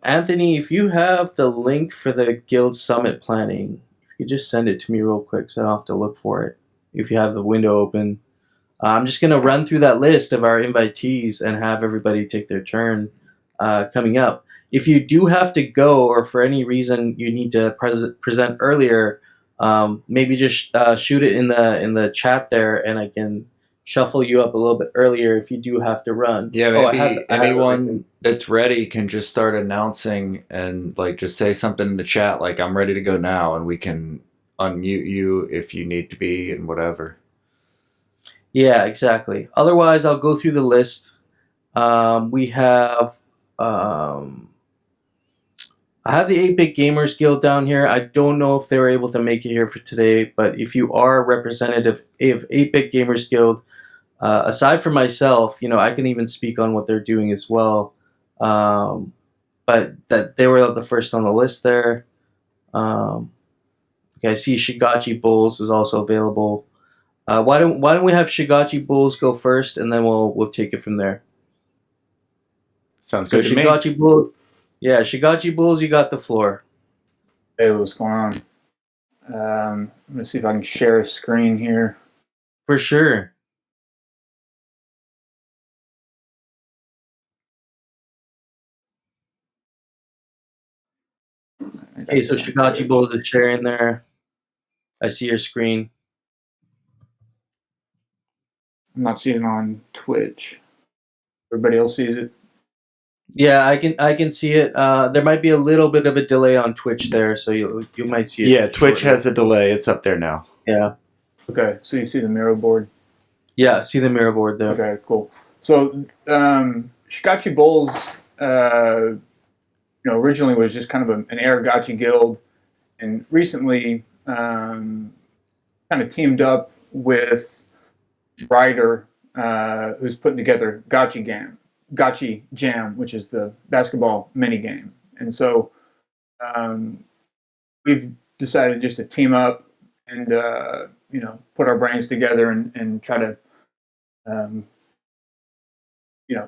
Anthony, if you have the link for the Guild Summit planning, if you could just send it to me real quick so I don't have to look for it. If you have the window open, I'm just going to run through that list of our invitees and have everybody take their turn coming up. If you do have to go, or for any reason you need to present earlier, maybe just shoot it in the chat there, and I can shuffle you up a little bit earlier if you do have to run. Yeah, Oh, maybe I have everything. anyone that's ready can just start announcing and like just say something in the chat like I'm ready to go now, and we can unmute you if you need to be and whatever. Yeah, exactly. Otherwise, I'll go through the list. We have. I have the 8-Bit Gamers Guild down here. I don't know if they were able to make it here for today, but if you are a representative of 8-Bit Gamers Guild, aside from myself, I can even speak on what they're doing as well. But that they were the first on the list there. Okay, I see Shigachi Bulls is also available. Why don't we have Shigachi Bulls go first, and then we'll take it from there. Sounds So good to me. Shigachi Bulls, yeah, Shigachi Bulls, you got the floor. Hey, what's going on? I'm going to see if I can share a screen here. For sure. Okay, so Shigachi Bulls is sharing there. I see your screen. I'm not seeing it on Twitch. Everybody else sees it? Yeah, I can see it. There might be a little bit of a delay on Twitch there, so you might see it. Yeah, Twitch shortly. has a delay. It's up there now. Yeah. Okay, so you see the mirror board? Yeah, see the mirror board there. Okay, cool. So Shigachi Bulls, originally was just kind of an Aavegotchi guild, and recently kind of teamed up with Ryder, who's putting together Gotchi Jam, which is the basketball mini game. And so we've decided just to team up and put our brains together and try to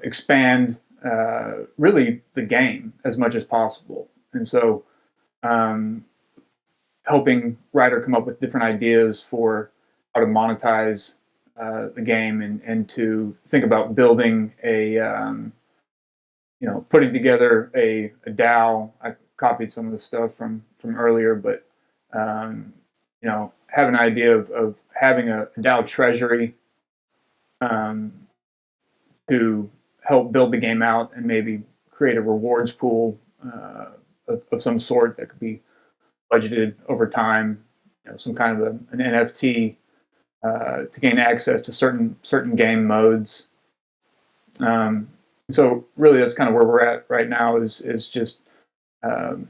expand really the game as much as possible. And so helping Ryder come up with different ideas for how to monetize the game and to think about building putting together a DAO. I copied some of the stuff from earlier, but have an idea of having a DAO treasury to help build the game out and maybe create a rewards pool of some sort that could be budgeted over time. Some kind of an NFT to gain access to certain game modes. So really, that's kind of where we're at right now. Is just kind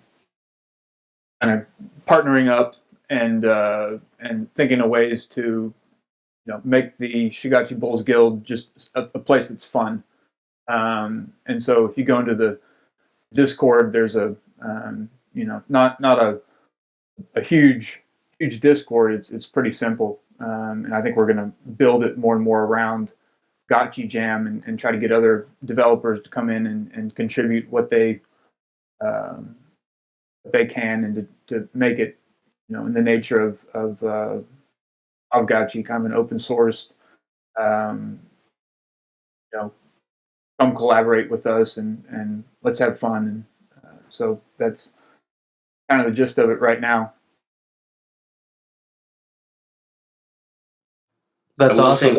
of partnering up and thinking of ways to make the Shigachi Bulls Guild just a place that's fun. And so if you go into the Discord, there's a not a huge Discord. It's pretty simple, and I think we're going to build it more and more around Gotchi Jam and try to get other developers to come in and contribute what they can and to make it in the nature of Aavegotchi, kind of an open source. Come collaborate with us and let's have fun. And so that's kind of the gist of it right now. That's awesome.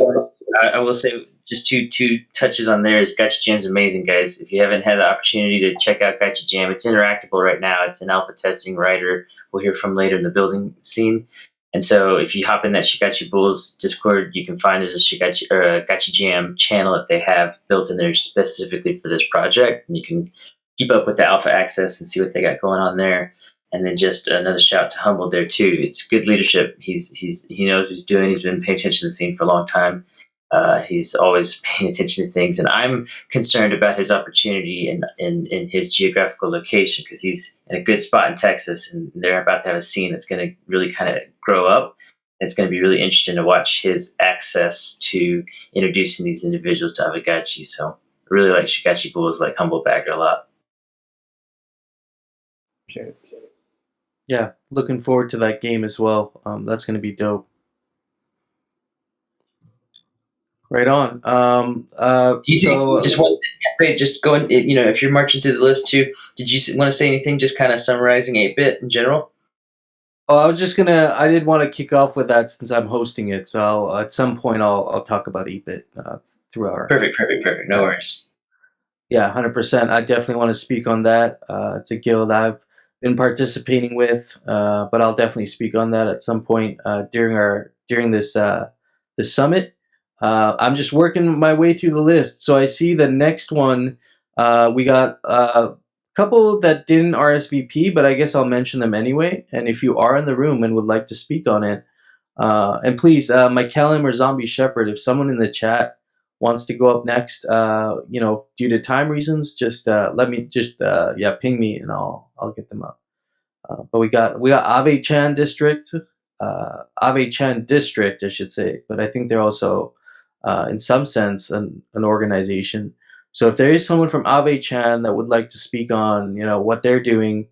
I will say just two touches on there is Gotchi Jam's amazing, guys. If you haven't had the opportunity to check out Gotchi Jam, it's interactable right now. It's in alpha testing. Ryder we'll hear from later in the building scene. And so if you hop in that Shigachi Bulls Discord, you can find there's a Shigachi or a Gotchi Jam channel that they have built in there specifically for this project. And you can keep up with the alpha access and see what they got going on there. And then just another shout to Humble there too. It's good leadership. He knows what he's doing. He's been paying attention to the scene for a long time. He's always paying attention to things, and I'm concerned about his opportunity in his geographical location because he's in a good spot in Texas, and they're about to have a scene that's going to really kind of grow up. It's going to be really interesting to watch his access to introducing these individuals to Aavegotchi. So I really like Shigachi Bulls, like Humble Bagger a lot. Appreciate it. Yeah, looking forward to that game as well. That's going to be dope. Right on. Do you think just one wait, just going, if you're marching through the list too, did you want to say anything? Just kind of summarizing 8-bit in general. Oh, I did want to kick off with that since I'm hosting it. So at some point I'll talk about 8-bit through our. Perfect. No worries. Yeah, 100%. I definitely want to speak on that. It's a guild I've been participating with, but I'll definitely speak on that at some point during this summit. I'm just working my way through the list, so I see the next one. We got a couple that didn't RSVP, but I guess I'll mention them anyway. And if you are in the room and would like to speak on it, and please, Mycallum or Zombie Shepherd, if someone in the chat wants to go up next, due to time reasons, just ping me and I'll get them up. But we got Aavegotchi District, Aavegotchi District, I should say. But I think they're also, in some sense, an organization. So if there is someone from Aavegotchi that would like to speak on, what they're doing,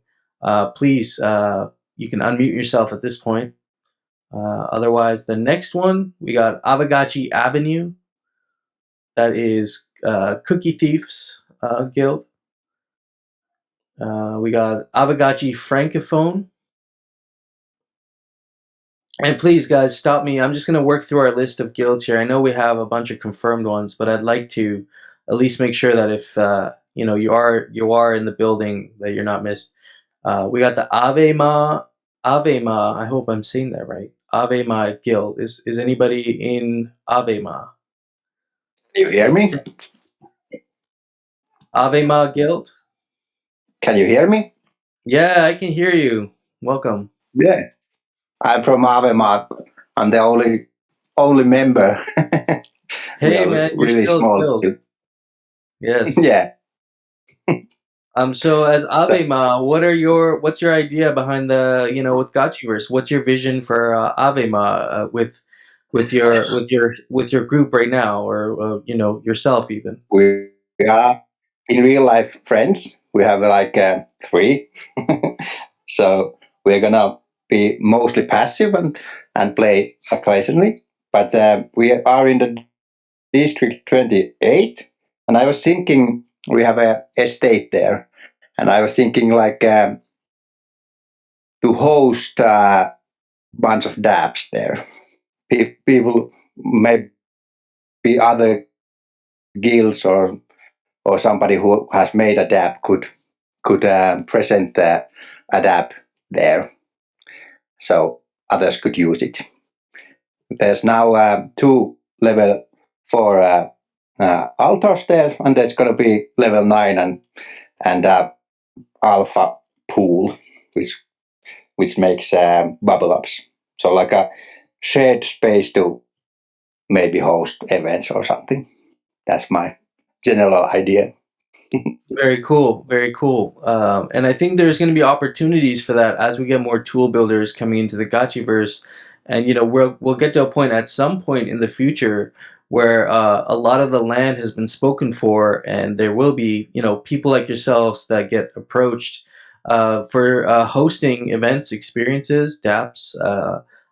please, you can unmute yourself at this point. Otherwise, the next one we got Aavegotchi Avenue. That is Cookie Thieves Guild. We got Aavegotchi Francophone. And please, guys, stop me. I'm just going to work through our list of guilds here. I know we have a bunch of confirmed ones, but I'd like to at least make sure that if you are in the building, that you're not missed. We got the Avema. I hope I'm saying that right. Avema Guild. Is anybody in Avema? Can you hear me? Avema Guild? Can you hear me? Yeah, I can hear you. Welcome. Yeah. I'm from Aavegotchi. I'm the only member. Hey man, you're really still small. Guild. Yes. Yeah. So as Avema, what's your idea behind with Gotchiverse? What's your vision for Avema with your group right now, or yourself even? We are in real life friends. We have like 3. So we're gonna be mostly passive and play occasionally. But we are in the District 28, and I was thinking we have a estate there, and I was thinking like to host a bunch of dApps there. People, maybe other guilds or somebody who has made a dApp could present a dApp there, so others could use it. There's now 2 level 4 altars there, and there's going to be level 9 and alpha pool, which makes bubble ups. So like a shared space to maybe host events or something. That's my general idea. Very cool, very cool. And I think there's going to be opportunities for that as we get more tool builders coming into the Gotchiverse, and we'll get to a point at some point in the future where a lot of the land has been spoken for, and there will be people like yourselves that get approached for hosting events, experiences, dApps.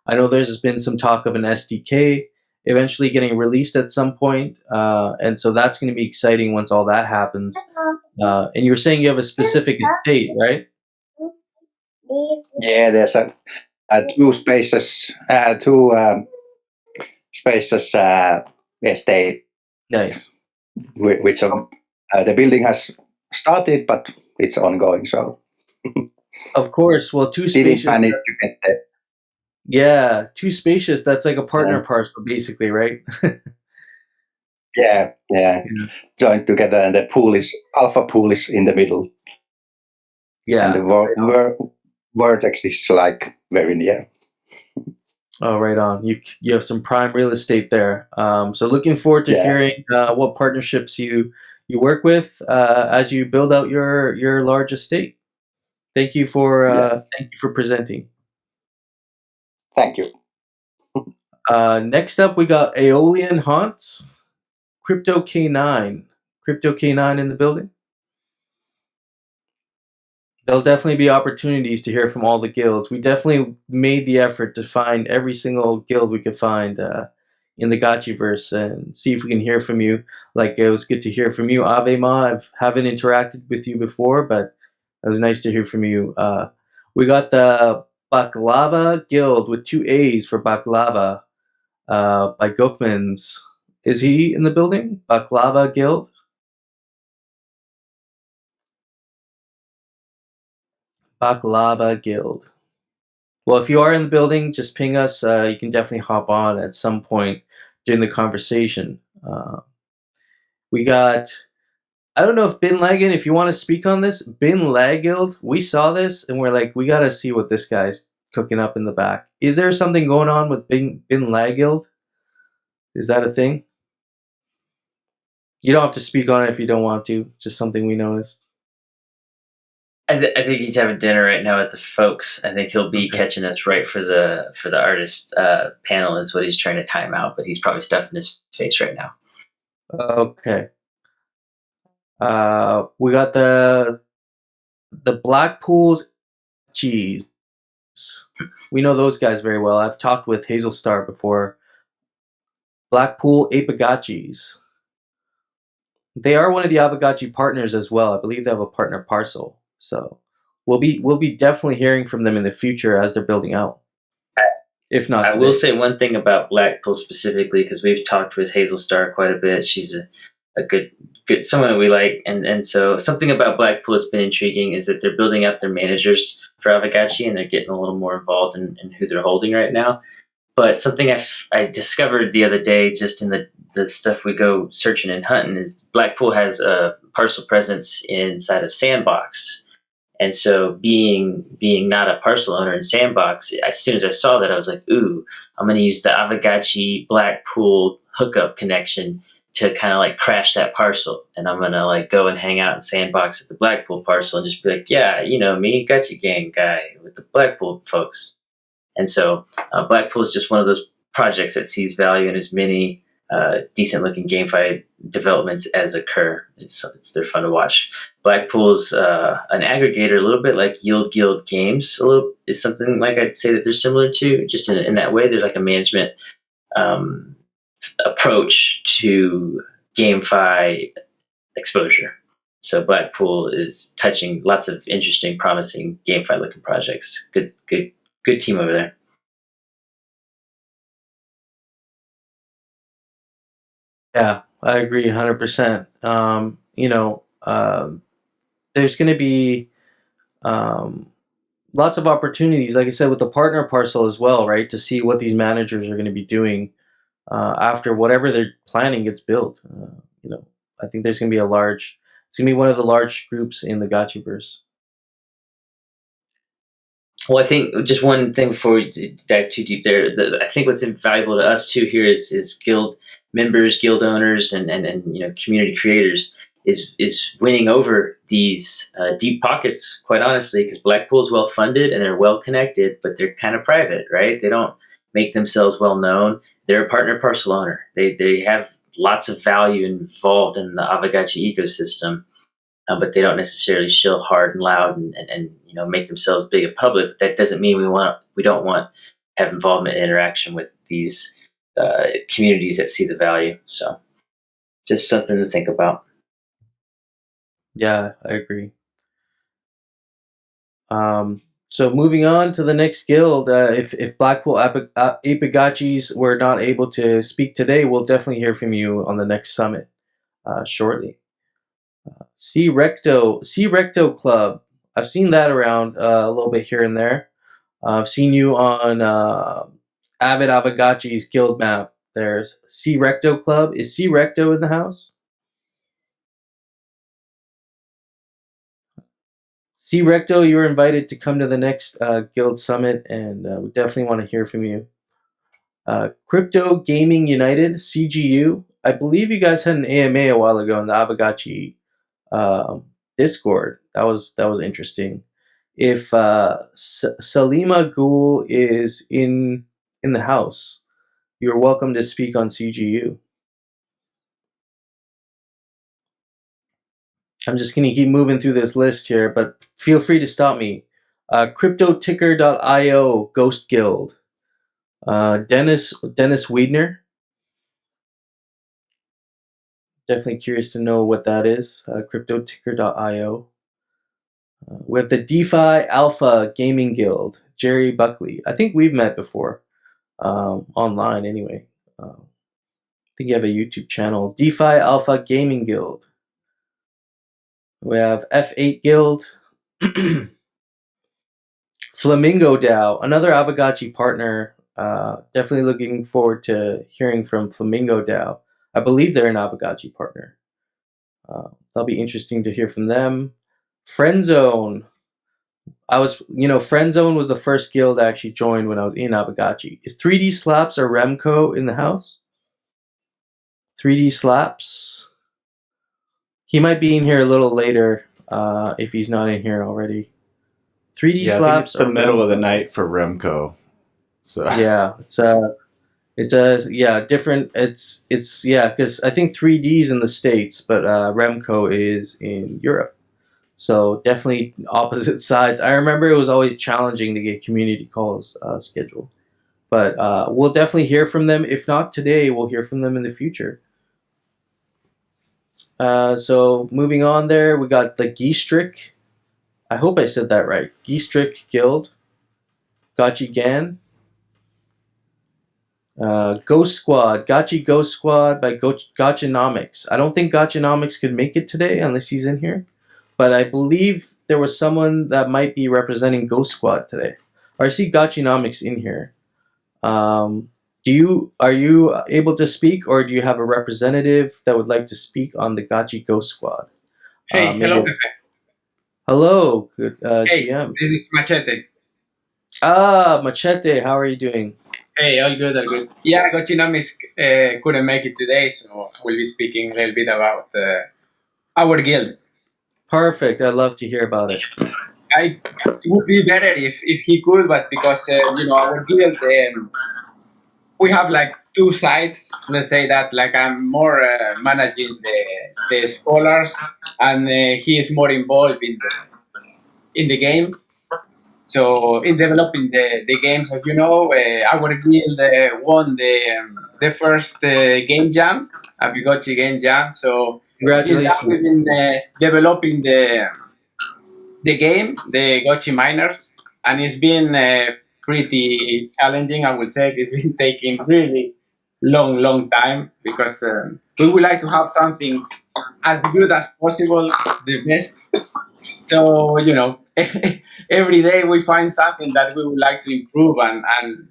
I know there's been some talk of an SDK eventually getting released at some point, and so that's going to be exciting once all that happens. And you were saying you have a specific estate, right? Yeah, there's a 2 spaces, estate. Nice. Which the building has started, but it's ongoing. So Of course. Well, too didn't spacious. manage to get there. Yeah, too spacious. That's like a partner parcel, basically, right? Yeah. Joined together, and the alpha pool is in the middle. Yeah. And the vertex is like very near. Oh, right on. You have some prime real estate there. So looking forward to hearing what partnerships you work with as you build out your large estate. Thank you for presenting. Thank you. Next up, we got Aeolian Haunts, Crypto K9. Crypto K9 in the building. there'll definitely be opportunities to hear from all the guilds. We definitely made the effort to find every single guild we could find in the Gotchiverse and see if we can hear from you. Like, it was good to hear from you, Avema. I haven't interacted with you before, but it was nice to hear from you. We got the Baklava Guild with 2 A's for Baklava by Gokmans. Is he in the building? Baklava Guild? Baklava Guild. Well, if you are in the building, just ping us. You can definitely hop on at some point during the conversation. We got, I don't know if Bin Lagan, if you want to speak on this, Bin Lagild, we saw this and we're like, we got to see what this guy's cooking up in the back. Is there something going on with Bin Lagild? Is that a thing? You don't have to speak on it if you don't want to. Just something we noticed. I think he's having dinner right now with the folks. I think he'll be catching us right for the artist panel is what he's trying to time out, but he's probably stuffing his face right now. Okay. We got the Blackpool's cheese. We know those guys very well. I've talked with Hazel Star before. Blackpool Aavegotchis. They are one of the Aavegotchi partners as well. I believe they have a partner, Parcel. So we'll be definitely hearing from them in the future as they're building out. If not, I will say one thing about Blackpool specifically, because we've talked with Hazel Star quite a bit. She's a good someone that we like, and so something about Blackpool that's been intriguing is that they're building up their managers for Aavegotchi, and they're getting a little more involved in who they're holding right now. But something I discovered the other day, just in the stuff we go searching and hunting, is Blackpool has a Parcel presence inside of Sandbox. And so being not a Parcel owner in Sandbox, as soon as I saw that, I was like, ooh, I'm going to use the Aavegotchi Blackpool hookup connection to kind of like crash that Parcel. And I'm going to like go and hang out in Sandbox at the Blackpool Parcel and just be like, yeah, you know me, Gotchi Gang guy with the Blackpool folks. And so Blackpool is just one of those projects that sees value in as many decent looking GameFi developments as occur. They're fun to watch. Blackpool's an aggregator, a little bit like Yield Guild Games. Is something like I'd say that they're similar to, just in that way. There's like a management approach to GameFi exposure. So Blackpool is touching lots of interesting, promising GameFi looking projects. Good team over there. Yeah, I agree 100%. There's going to be lots of opportunities, like I said, with the partner Parcel as well, right? To see what these managers are going to be doing after whatever they're planning gets built. I think there's going to be it's going to be one of the large groups in the Gotchiverse. Well, I think just one thing before we dive too deep there, I think what's invaluable to us too here is guild members, guild owners, and community creators is winning over these deep pockets. Quite honestly, because Blackpool is well funded and they're well connected, but they're kind of private, right? They don't make themselves well known. They're a partner Parcel owner. They have lots of value involved in the Aavegotchi ecosystem. But they don't necessarily shill hard and loud and make themselves big and public. But that doesn't mean we don't want to have involvement and interaction with these communities that see the value. So just something to think about. Yeah, I agree. So moving on to the next guild, if Blackpool Aavegotchis were not able to speak today, we'll definitely hear from you on the next summit shortly. C Recto Club. I've seen that around a little bit here and there. I've seen you on Avid Aavegotchi's guild map. There's C Recto Club. Is C Recto in the house? C Recto, you're invited to come to the next guild summit, and we definitely want to hear from you. Crypto Gaming United, CGU. I believe you guys had an AMA a while ago in the Aavegotchi Discord. That was interesting. If Salima Ghoul is in the house, you're welcome to speak on CGU. I'm just going to keep moving through this list here, but feel free to stop me. CryptoTicker.io Ghost Guild. Dennis Wiedner. Definitely curious to know what that is. CryptoTicker.io. We have the DeFi Alpha Gaming Guild. Jerry Buckley. I think we've met before. Online anyway. I think you have a YouTube channel. DeFi Alpha Gaming Guild. We have F8 Guild. Flamingo DAO, another Aavegotchi partner. Definitely looking forward to hearing from Flamingo DAO. I believe they're an Aavegotchi partner. That'll be interesting to hear from them. Friendzone. Friendzone was the first guild I actually joined when I was in Aavegotchi. Is 3D Slaps or Remco in the house? 3D Slaps. He might be in here a little later if he's not in here already. 3D Yeah, I think Slaps it's the or middle Remco. of the night for Remco. So Yeah, different. It's because I think 3D's in the States, but Remco is in Europe. So definitely opposite sides. I remember it was always challenging to get community calls scheduled, but we'll definitely hear from them. If not today, we'll hear from them in the future. So moving on there, we got the Geestrick. I hope I said that right. Geestrick Guild. Gotchi Gan. Ghost Squad, Gotchi Ghost Squad by Gotchinomics. I don't think Gotchinomics could make it today unless he's in here, but I believe there was someone that might be representing Ghost Squad today. Or I see Gotchinomics in here. Are you able to speak, or do you have a representative that would like to speak on the Gotchi Ghost Squad? Hey, hello, Pepe. Hello, good Hey, GM. this is Machete. Machete, how are you doing? Hey, all good, all good. Yeah, Gotchinomics couldn't make it today, so I will be speaking a little bit about our guild. Perfect. I'd love to hear about it. It would be better if he could, but because our guild, we have like two sides. Let's say that like I'm more managing the scholars, and he is more involved in the game. So in developing the games, as you know, our guild won the first game jam, Aavegotchi game jam. So since that, we've Congratulations. been developing the game, the Gotchi miners, and it's been pretty challenging. I would say it's been taking really long time because we would like to have something as good as possible, the best. So every day we find something that we would like to improve and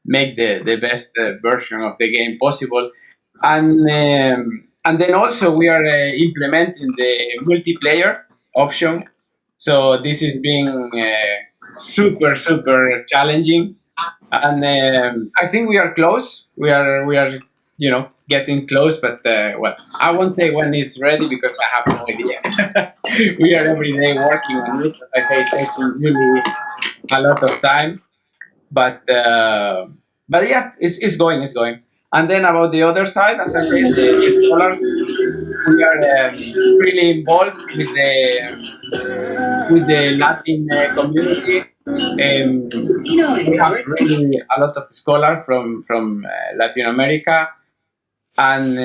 make the best version of the game possible. And then also we are implementing the multiplayer option. So this is being super challenging, and I think we are close. We are getting close, but well, I won't say when it's ready because I have no idea. We are every day working on it. As I say, it's taking really a lot of time, but yeah, it's going. And then about the other side, as I said, the scholars, we are really involved with the Latin community. We have really a lot of scholars from Latin America, and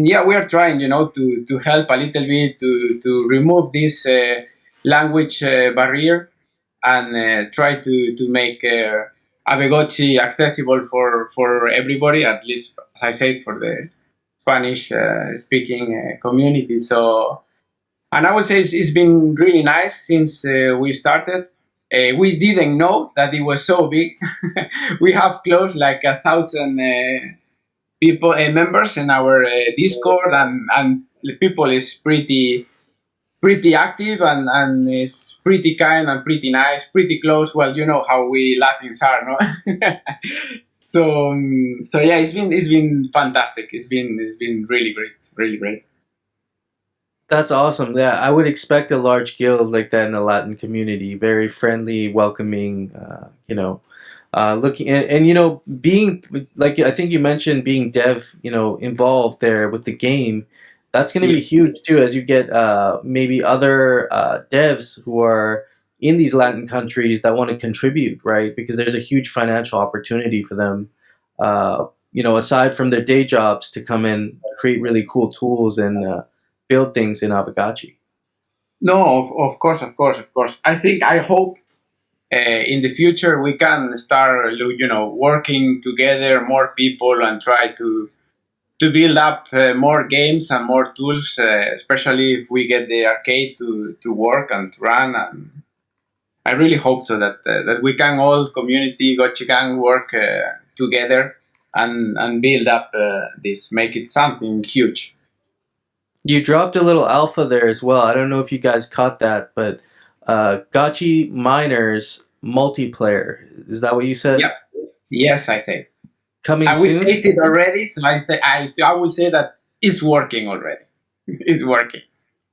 yeah, we are trying, to help a little bit to remove this language barrier and try to make Aavegotchi accessible for everybody, at least, as I said, for the Spanish speaking community. So, and I would say it's been really nice since we started. We didn't know that it was so big. We have close like 1,000 people members in our Discord, and the people is pretty active and is pretty kind and pretty nice, pretty close. Well, you know how we Latins are, no? So yeah, it's been fantastic. It's been really great, really great. That's awesome. Yeah, I would expect a large guild like that in the Latin community. Very friendly, welcoming. Looking and being like I think you mentioned being dev, involved there with the game. That's going to be huge too, as you get maybe other devs who are in these Latin countries that want to contribute, right? Because there's a huge financial opportunity for them, aside from their day jobs, to come in, create really cool tools and build things in Aavegotchi. No, of course, of course, of course. I hope in the future we can start, working together, more people, and try to build up more games and more tools, especially if we get the arcade to work and to run. And I really hope so that we can all community Gotchi can work together and build up this, make it something huge. You dropped a little alpha there as well. I don't know if you guys caught that, but Gotchi Miners multiplayer. Is that what you said? Yeah. Yes, I say. Coming And soon? we tasted already, so I would say that it's working already. It's working.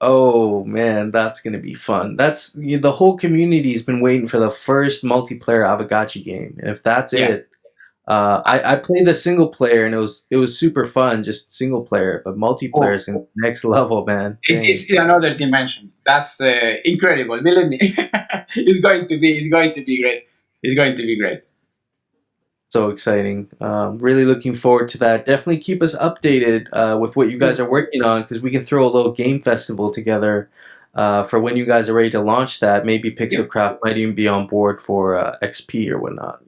Oh man, that's gonna be fun. That's the whole community's been waiting for the first multiplayer Aavegotchi game, and if that's it, I played the single player and it was super fun, just single player, but multiplayer is next level, man. It's another dimension. That's incredible. Believe me, it's going to be great. It's going to be great. So exciting. Really looking forward to that. Definitely keep us updated with what you guys are working on, because we can throw a little game festival together for when you guys are ready to launch that. Maybe Pixelcraft might even be on board for XP or whatnot,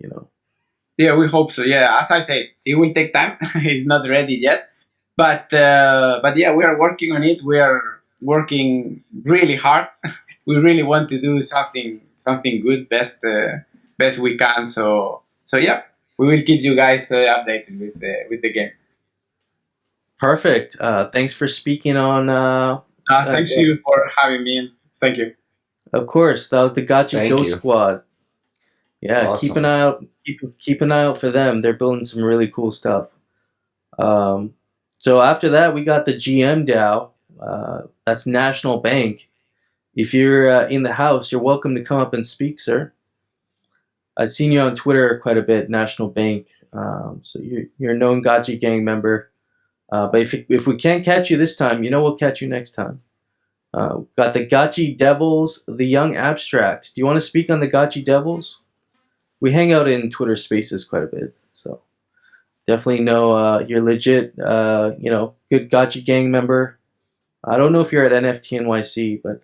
Yeah, we hope so. Yeah, as I said, it will take time. It's not ready yet. But yeah, we are working on it. We are working really hard. We really want to do something good, best we can. So yeah, we will keep you guys updated with the game. Perfect. Thanks for speaking on. Thanks you for having me. Thank you. Of course, that was the Gotchi Thank Ghost you. Squad. Yeah, Awesome. keep an eye out. Keep an eye out for them. They're building some really cool stuff. So after that, we got the GM DAO. That's National Bank. If you're in the house, you're welcome to come up and speak, sir. I've seen you on Twitter quite a bit, National Bank. So you're a known Gotchi gang member. But if we can't catch you this time, we'll catch you next time. Got the Gotchi Devils, the Young Abstract. Do you want to speak on the Gotchi Devils? We hang out in Twitter Spaces quite a bit, so definitely know you're legit. Good Gotchi gang member. I don't know if you're at NFT NYC, but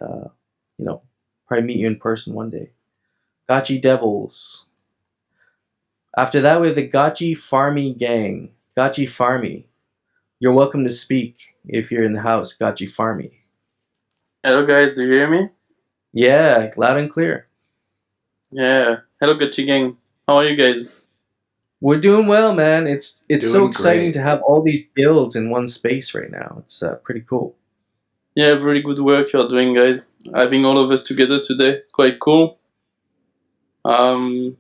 probably meet you in person one day. Gotchi Devils. After that, we have the Gotchi Farmy gang. Gotchi Farmy. You're welcome to speak if you're in the house, Gotchi Farmy. Hello guys, do you hear me? Yeah, loud and clear. Yeah. Hello Gotchi gang. How are you guys? We're doing well, man. It's so Doing exciting great. to have all these guilds in one space right now. It's pretty cool. Yeah, very good work you're doing, guys. Having all of us together today, quite cool. Do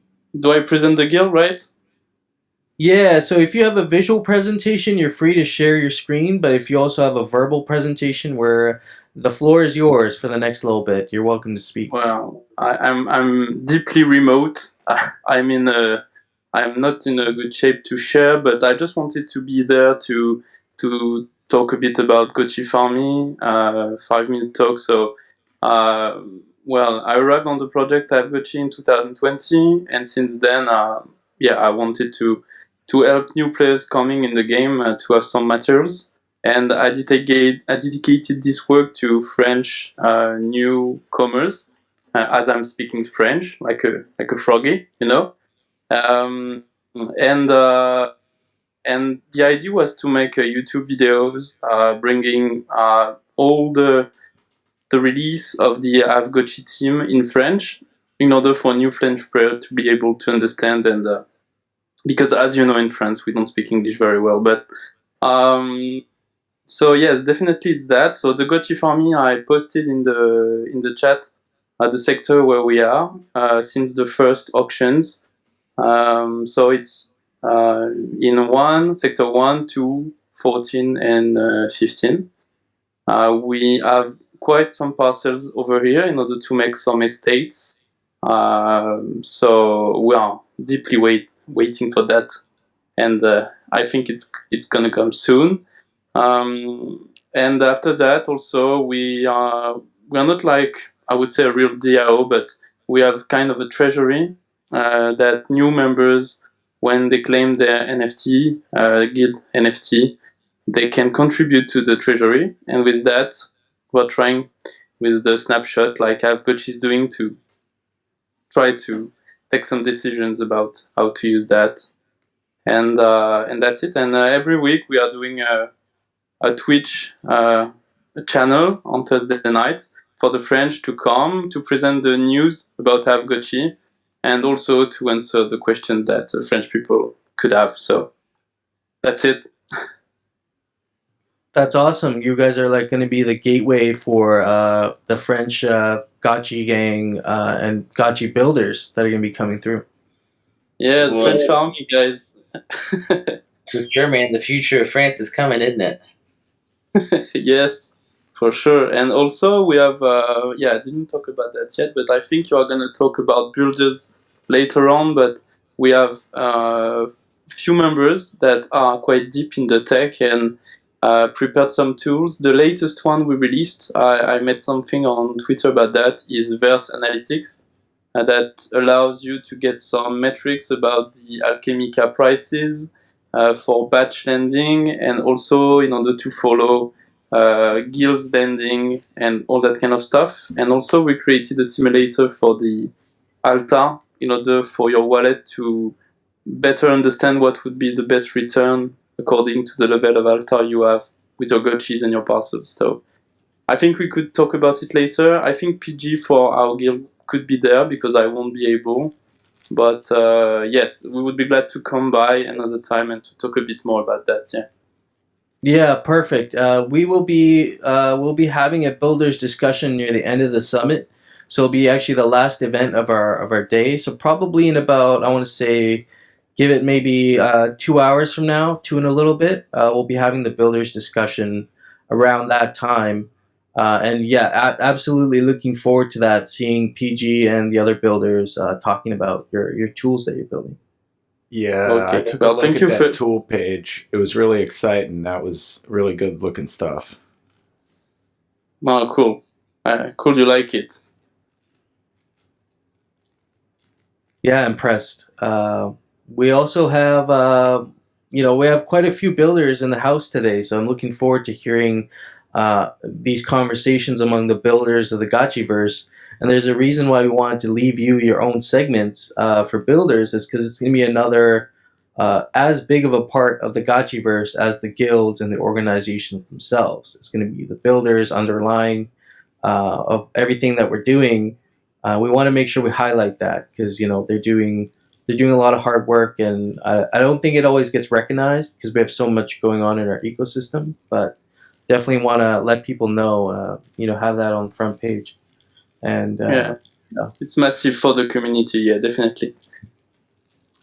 I present the guild, right? Yeah, so if you have a visual presentation, you're free to share your screen, but if you also have a verbal presentation where the floor is yours for the next little bit, you're welcome to speak. Well, I'm deeply remote. I'm not in a good shape to share, but I just wanted to be there to talk a bit about Gotchi Farmy, 5-minute talk. So, I arrived on the project Aavegotchi in 2020, and since then, I wanted to help new players coming in the game to have some materials. And I dedicated this work to French newcomers, as I'm speaking French, like a froggy, and the idea was to make YouTube videos bringing all the release of the Aavegotchi team in French, in order for new French players to be able to understand, and because, as you know, in France we don't speak English very well, but so yes, definitely it's that. So the Gotchi Farmy, I posted in the chat the sector where we are since the first auctions. So it's in sector 1, 2, 14, and 15. We have quite some parcels over here in order to make some estates. So we are deeply waiting for that, and I think it's gonna come soon. And after that, also we are not like, I would say, a real DAO, but we have kind of a treasury that new members, when they claim their NFT, guild NFT, they can contribute to the treasury. And with that, we're trying with the snapshot like Aavegotchi is doing to try to take some decisions about how to use that. And that's it. And every week we are doing a Twitch channel on Thursday night for the French to come to present the news about Aavegotchi and also to answer the question that French people could have. So that's it. That's awesome. You guys are like going to be the gateway for the French Gotchi gang and Gotchi builders that are going to be coming through. Yeah, the French army, guys. For sure, man. The future of France is coming, isn't it? Yes, for sure. And also we have, I didn't talk about that yet, but I think you are going to talk about builders later on, but we have few members that are quite deep in the tech and prepared some tools. The latest one we released, I made something on Twitter about that, is Verse Analytics. That allows you to get some metrics about the Alchemica prices for batch lending, and also in order to follow guilds lending and all that kind of stuff. And also we created a simulator for the Alta in order for your wallet to better understand what would be the best return according to the level of Alta you have with your Gotchis and your parcels. So I think we could talk about it later. I think PG for our guild could be there because I won't be able. But yes, we would be glad to come by another time and to talk a bit more about that. Yeah. Yeah, perfect. We will be we'll be having a builders discussion near the end of the summit, so it'll be actually the last event of our day. So probably in about, I want to say, give it maybe 2 hours from now, two and a little bit. We'll be having the builders discussion around that time, and yeah, absolutely looking forward to that. Seeing PG and the other builders talking about your tools that you're building. Yeah, Okay. I took Well, a look thank at you that for- tool page. It was really exciting. That was really good looking stuff. Oh, cool. Cool, you like it. Yeah, impressed. We also have, we have quite a few builders in the house today, so I'm looking forward to hearing these conversations among the builders of the Gotchiverse. And there's a reason why we wanted to leave you your own segments for builders, is because it's going to be another as big of a part of the Gotchiverse as the guilds and the organizations themselves. It's going to be the builders underlying of everything that we're doing. We want to make sure we highlight that because they're doing a lot of hard work, and I don't think it always gets recognized because we have so much going on in our ecosystem. But definitely want to let people know, have that on the front page. And Yeah. It's massive for the community. Yeah, definitely.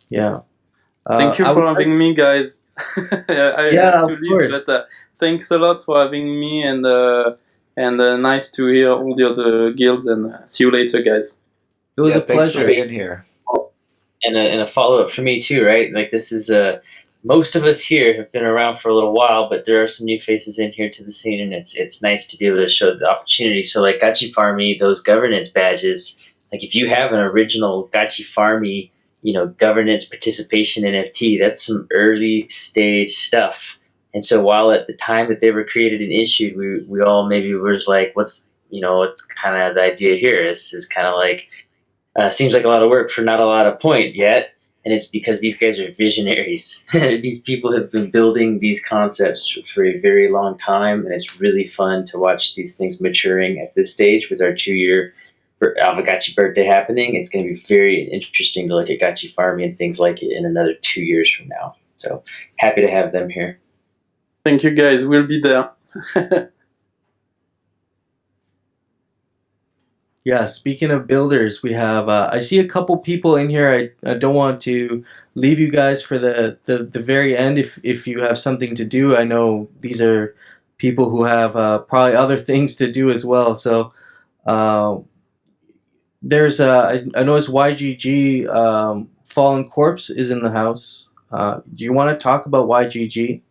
yeah. Thank you I for would having me, guys. I Yeah, have to of leave, course. but thanks a lot for having me, and nice to hear all the other guilds. And see you later, guys. It was Yeah, a thanks for pleasure. being here. And a follow up for me too, right? Like this is most of us here have been around for a little while, but there are some new faces in here to the scene, and it's nice to be able to show the opportunity. So like Gotchi Farmy, those governance badges, like if you have an original Gotchi Farmy, governance participation NFT, that's some early stage stuff. And so while at the time that they were created and issued, we all maybe was like, what's kind of the idea here is kind of like, seems like a lot of work for not a lot of point yet. And it's because these guys are visionaries. These people have been building these concepts for a very long time, and it's really fun to watch these things maturing at this stage with our 2-year Aavegotchi birthday happening. It's going to be very interesting to look at Gotchi Farming and things like it in another 2 years from now. So happy to have them here. Thank you, guys. We'll be there. Yeah, speaking of builders, we have, I see a couple people in here. I don't want to leave you guys for the very end if you have something to do. I know these are people who have probably other things to do as well. So there's, I noticed YGG Fallen Corpse is in the house. Do you want to talk about YGG?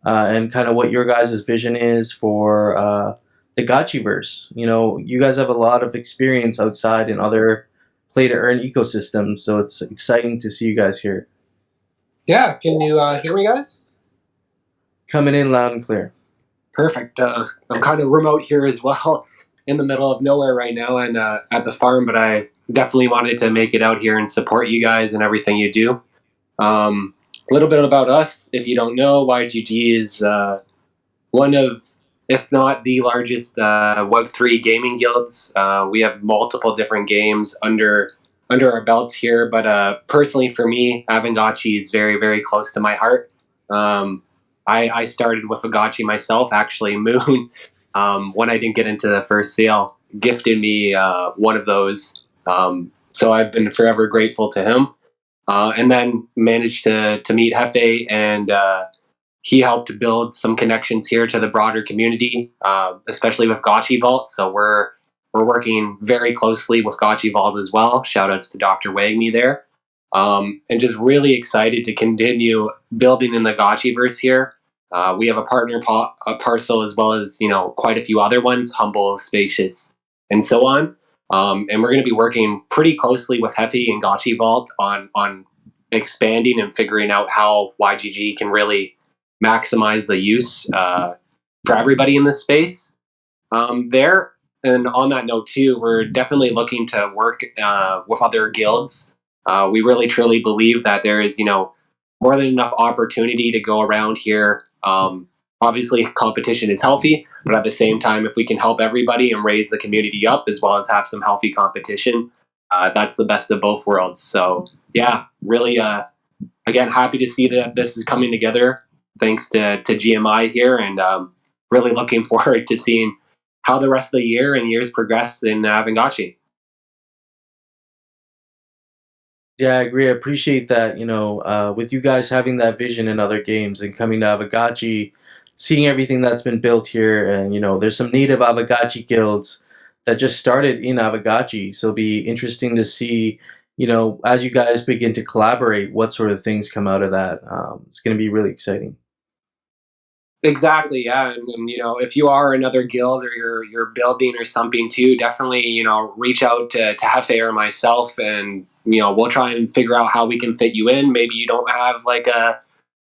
and kind of what your guys' vision is for the Gotchiverse. You know, you guys have a lot of experience outside in other play to earn ecosystems, so it's exciting to see you guys here. Yeah, can you hear me, guys? Coming in loud and clear. Perfect. I'm kind of remote here as well, in the middle of nowhere right now and at the farm, but I definitely wanted to make it out here and support you guys and everything you do. A little bit about us. If you don't know, YGG is one of, if not the largest Web3 gaming guilds. We have multiple different games under our belts here, but personally for me, Aavegotchi is very, very close to my heart. I started with Aavegotchi myself, actually. Moon, when I didn't get into the first sale, gifted me one of those. So I've been forever grateful to him. And then managed to meet Hefe, and he helped build some connections here to the broader community, especially with Gotchi Vault. So we're working very closely with Gotchi Vault as well. Shout outs to Dr. Wagme there. And just really excited to continue building in the Gotchiverse here. We have a partner, a Parcel, as well as quite a few other ones, Humble, Spacious, and so on. And we're going to be working pretty closely with Hefe and Gotchi Vault on expanding and figuring out how YGG can really maximize the use for everybody in this space there. And on that note too, we're definitely looking to work with other guilds. We really truly believe that there is more than enough opportunity to go around here. Obviously competition is healthy, but at the same time, if we can help everybody and raise the community up as well as have some healthy competition, that's the best of both worlds. So yeah, really again, happy to see that this is coming together thanks to GMI here, and really looking forward to seeing how the rest of the year and years progress in Aavegotchi. Yeah, I agree. I appreciate that, with you guys having that vision in other games and coming to Aavegotchi, seeing everything that's been built here. And, there's some native Aavegotchi guilds that just started in Aavegotchi. So it'll be interesting to see, as you guys begin to collaborate, what sort of things come out of that. It's going to be really exciting. Exactly, yeah, and if you are another guild or you're building or something too, definitely reach out to Hefe or myself, and we'll try and figure out how we can fit you in. Maybe you don't have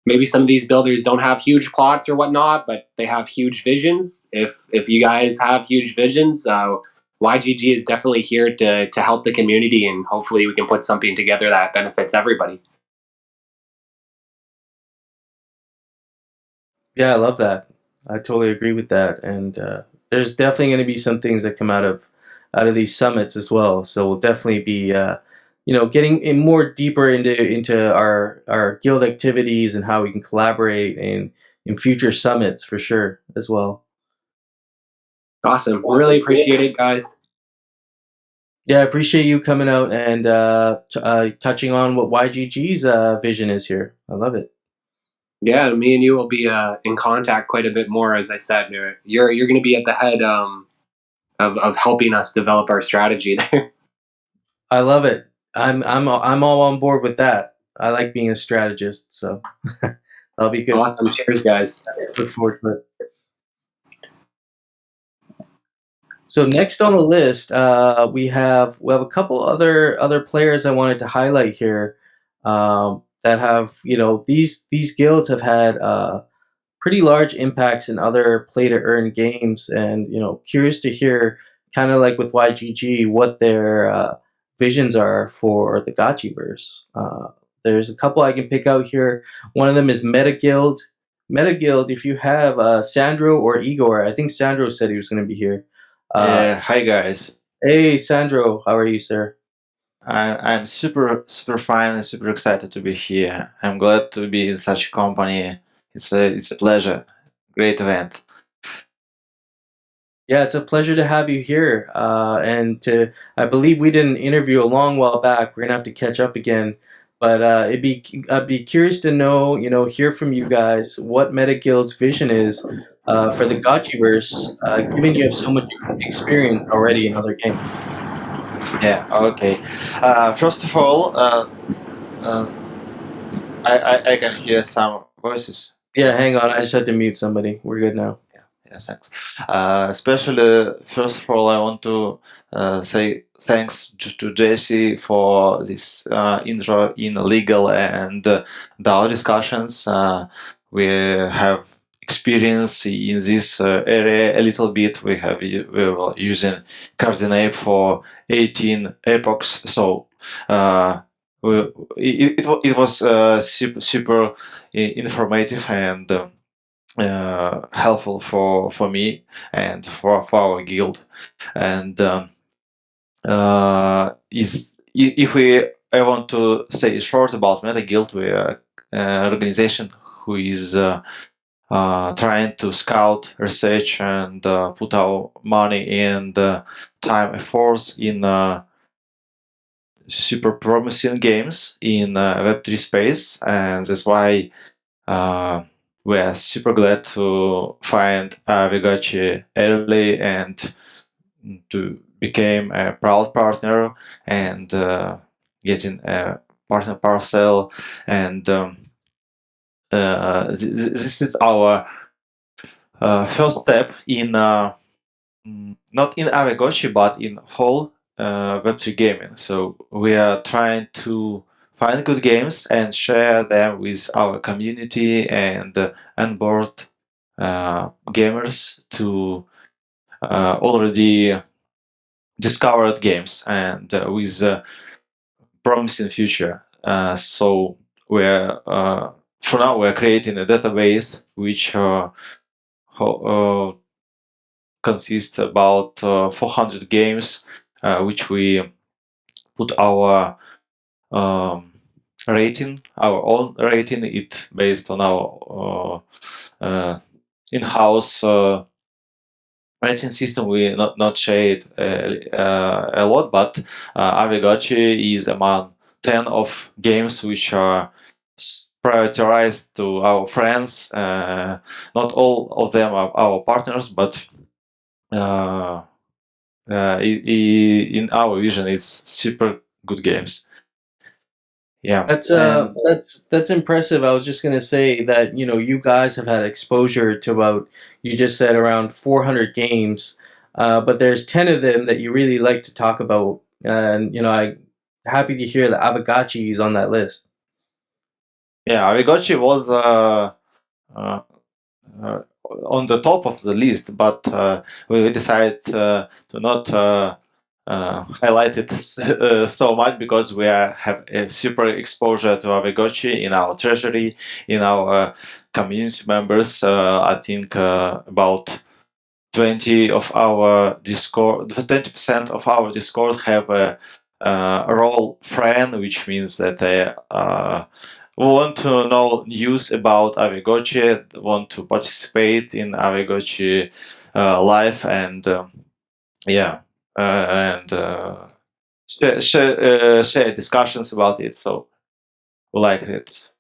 maybe some of these builders don't have huge plots or whatnot, but they have huge visions. If you guys have huge visions, YGG is definitely here to help the community, and hopefully we can put something together that benefits everybody. Yeah, I love that. I totally agree with that. And there's definitely going to be some things that come out of these summits as well. So we'll definitely be getting in more deeper into our guild activities and how we can collaborate in future summits for sure as well. Awesome. Really appreciate it, guys. Yeah, I appreciate you coming out and touching on what YGG's vision is here. I love it. Yeah, me and you will be in contact quite a bit more. As I said, you're going to be at the head of helping us develop our strategy there. I love it. I'm all on board with that. I like being a strategist, so that'll be good. Awesome. Cheers, guys. Look forward to it. So next on the list, we have a couple other players I wanted to highlight here that have these guilds have had pretty large impacts in other play to earn games, and curious to hear kind of like with YGG what their visions are for the Gotchiverse. There's a couple I can pick out here. One of them is Metaguild. Metaguild, if you have Sandro or Igor, I think Sandro said he was going to be here. Hi guys. Hey Sandro, how are you, sir? I'm super fine and super excited to be here. I'm glad to be in such a company. It's a pleasure. Great event. Yeah, it's a pleasure to have you here. I believe we did an interview a long while back. We're gonna have to catch up again. But I'd be curious to know, hear from you guys what MetaGuild's vision is for the Gotchiverse, given you have so much experience already in other games. Yeah. Okay. First of all, I can hear some voices. Yeah, hang on. I just had to mute somebody. We're good now. Yeah, thanks. Especially, first of all, I want to say thanks to Jesse for this intro in legal and DAO discussions. We have experience in this area a little bit. We were using Cardinate for 18 epochs, so it was super informative and helpful for me and for our guild. And if I want to say short about Meta Guild, we are an organization who is trying to scout, research, and put our money and time efforts in super promising games in Web3 space, and that's why we are super glad to find Aavegotchi early and to become a proud partner and getting a partner Parcel. And this is our first step in not in Aavegotchi but in whole Web3 gaming. So we are trying to find good games and share them with our community and onboard gamers to already discovered games and with promising future. So we're for now we're creating a database which consists about 400 games, which we put our rating, our own rating, it based on our in-house rating system. We not share it a lot, but Aavegotchi is among 10 of games which are prioritized to our friends. Not all of them are our partners, but in our vision, it's super good games. Yeah, That's impressive. I was just gonna say that you guys have had exposure to about, you just said, around 400 games, but there's 10 of them that you really like to talk about, and I'm happy to hear that Aavegotchi is on that list. Yeah, Aavegotchi was on the top of the list, but we decided to not highlight it so much because we have a super exposure to Aavegotchi in our treasury, in our community members. I think about 20% of our Discord have a role friend, which means that they want to know news about Aavegotchi, want to participate in Aavegotchi life, and and share discussions about it. So we liked it.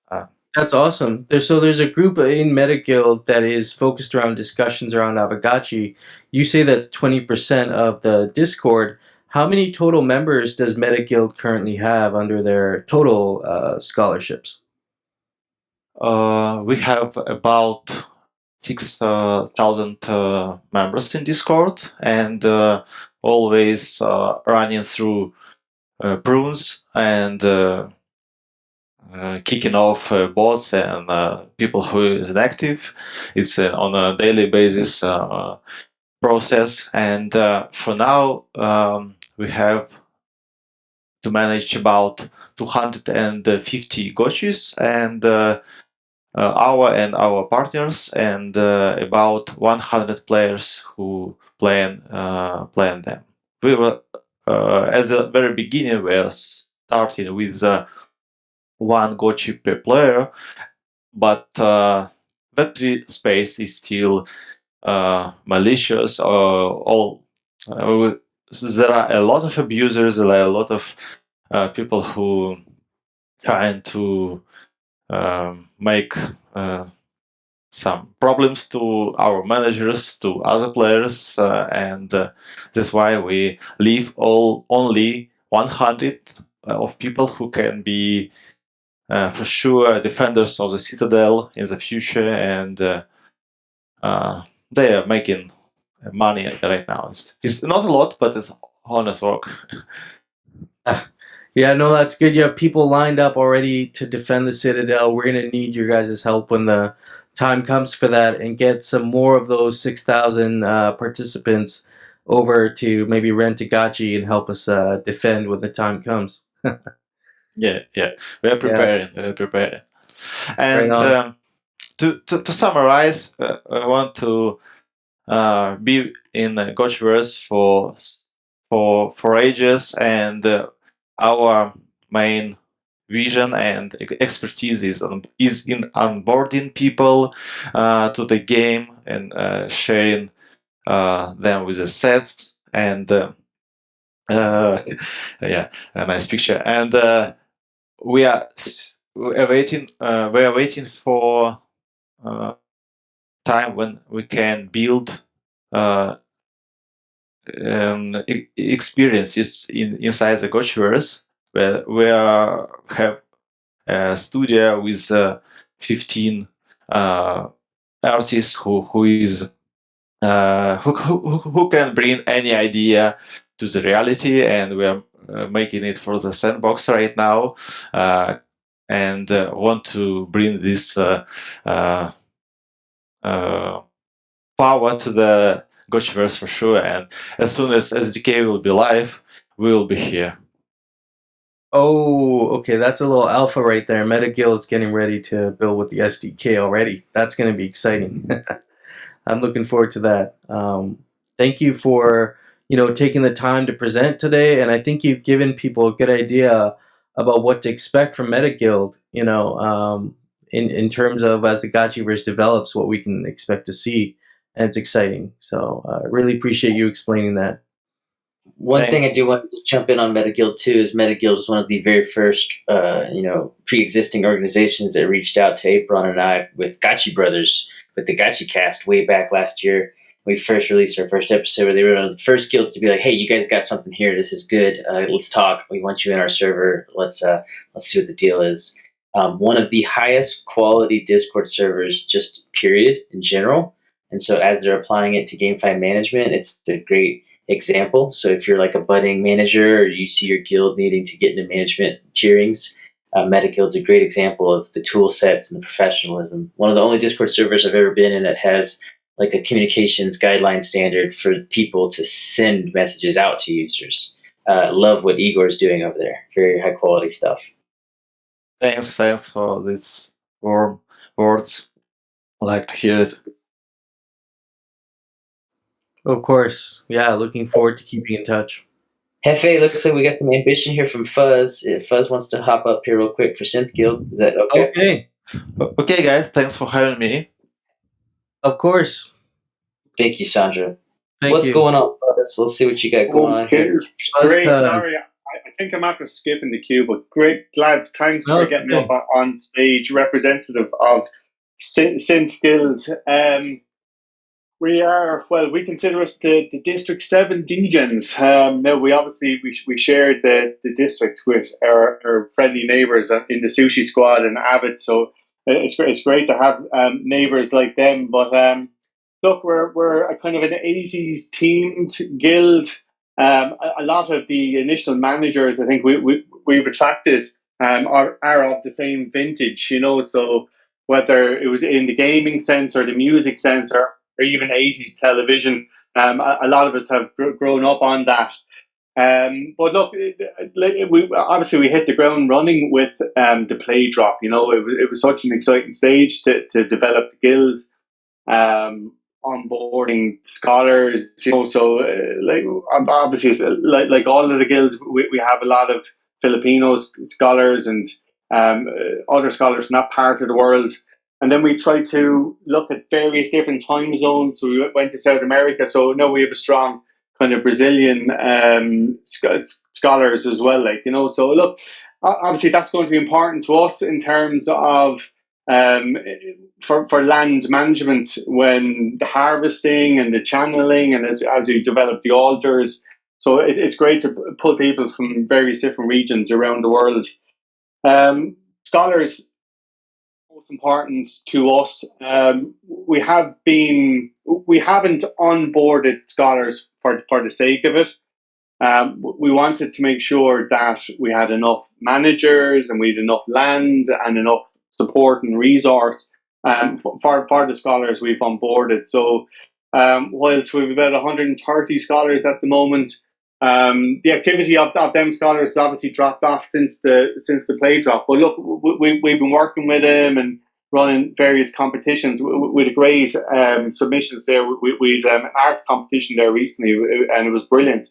That's awesome. There's a group in Meta Guild that is focused around discussions around Aavegotchi. You say that's 20% of the Discord. How many total members does Meta Guild currently have under their total scholarships? We have about 6,000 members in Discord, and always running through prunes and kicking off bots and people who is inactive. It's on a daily basis process, and for now we have to manage about 250 gotchis and our partners, and about 100 players who plan them. We were at the very beginning we were starting with one gotchi per player, but Web3 space is still malicious. There are a lot of abusers. There are a lot of people who trying to make some problems to our managers, to other players, and that's why we leave only 100 of people who can be for sure defenders of the Citadel in the future, and they are making money right now. It's not a lot, but it's honest work. Yeah, no, that's good. You have people lined up already to defend the Citadel. We're going to need your guys' help when the time comes for that, and get some more of those 6,000 participants over to maybe rent a Gotchi and help us defend when the time comes. Yeah, we're preparing. We're preparing. And on. to summarize, I want to be in Gotchiverse for ages, and our main vision and expertise is in onboarding people to the game, and sharing them with the sets, and yeah, a nice picture. And we are waiting for time when we can build experiences inside the Gotchiverse, where we have a studio with 15 artists who can bring any idea to the reality, and we are making it for the sandbox right now, and want to bring this power to the Gotchiverse for sure. And as soon as SDK will be live, we will be here. Oh, okay, that's a little alpha right there. MetaGuild is getting ready to build with the SDK already. That's going to be exciting. I'm looking forward to that. Thank you for taking the time to present today, and I think you've given people a good idea about what to expect from MetaGuild. In terms of as the Gotchiverse develops, what we can expect to see, and it's exciting. So I really appreciate you explaining that. One thing I Thanks. do want to jump in on MetaGuild too is MetaGuild is one of the very first, pre-existing organizations that reached out to Apron and I with Gotchi Brothers, with the Gotchi Cast way back last year. We first released our first episode where they were one of the first guilds to be like, "Hey, you guys got something here. This is good. Let's talk. We want you in our server. Let's see what the deal is." One of the highest quality Discord servers, just period in general. And so as they're applying it to GameFi management, it's a great example. So if you're like a budding manager or you see your guild needing to get into management tierings, MetaGuild's a great example of the tool sets and the professionalism. One of the only Discord servers I've ever been in that has like a communications guideline standard for people to send messages out to users. Love what Igor's doing over there. Very high quality stuff. Thanks for these warm words. I like to hear it. Of course, yeah. Looking forward to keeping in touch. Hefe, looks like we got some ambition here from Fuzz. If Fuzz wants to hop up here real quick for Synth Guild, is that okay? Okay, Okay, guys, thanks for having me. of course. Thank you, Sandra. Thank What's you. going on, Fuzz? Let's see what you got going on here. Great. Buzz, Sorry, I think I'm after skipping the queue, but great, lads. Thanks No, for it's getting okay. up on stage, representative of Synth Guild. We consider us the District 7 Deegans. Now, we shared the district with our friendly neighbours in the Sushi Squad and Avid, so it's great to have neighbours like them. But look, we're a kind of an 80s themed guild. A lot of the initial managers, I think we've attracted are of the same vintage, so whether it was in the gaming sense or the music sense or even 80s television, a lot of us have grown up on that. But look, we hit the ground running with the play drop. It was such an exciting stage to develop the guild, onboarding scholars. So obviously, like all of the guilds, we have a lot of Filipino scholars and other scholars in that part of the world. And then we tried to look at various different time zones. So we went to South America. So now we have a strong kind of Brazilian scholars as well. So look, obviously that's going to be important to us in terms of for land management when the harvesting and the channeling and as you develop the altars. So it's great to pull people from various different regions around the world. scholars most important to us. We haven't onboarded scholars for the sake of it. We wanted to make sure that we had enough managers and we had enough land and enough support and resource for the scholars we've onboarded. So whilst we've about 130 scholars at the moment, the activity of them scholars has obviously dropped off since the play drop. But look, we've been working with them and running various competitions with great submissions there. We had an art competition there recently, and it was brilliant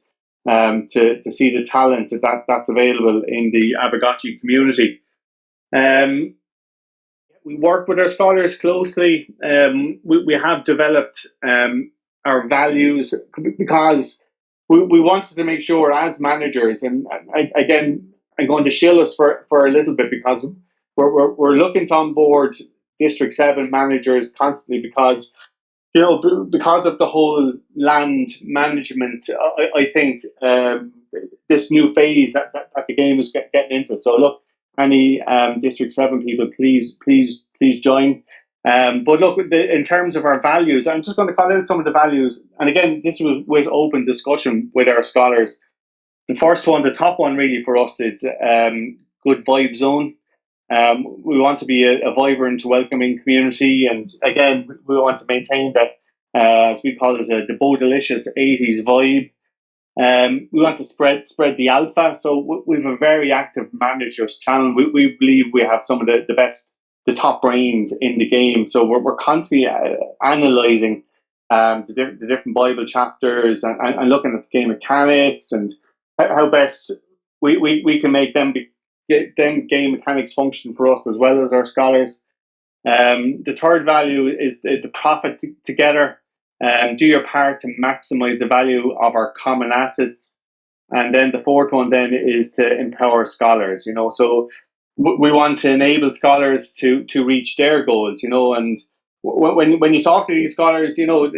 to see the talent that's available in the Aavegotchi community. We work with our scholars closely. We have developed our values because we wanted to make sure as managers, and again, I'm going to shill us for a little bit because we're looking to onboard District 7 managers constantly because, you know, because of the whole land management, I think this new phase that the game is getting into. So look, any District 7 people, please join. But look, in terms of our values, I'm just going to call out some of the values. And again, this was with open discussion with our scholars. The first one, the top one really for us, is good vibe zone. We want to be a vibrant, welcoming community, and again, we want to maintain that, as we call it, the Bo-delicious 80s vibe. We want to spread the alpha, so we have a very active managers channel. We believe we have some of the best, the top brains in the game, so we're constantly analysing the different Bible chapters and looking at the game mechanics and how best we can make them game mechanics function for us as well as our scholars. The third value is the profit together. Do your part to maximize the value of our common assets. And then the fourth one then is to empower scholars, you know. So we want to enable scholars to reach their goals, you know. And when you talk to these scholars, you know,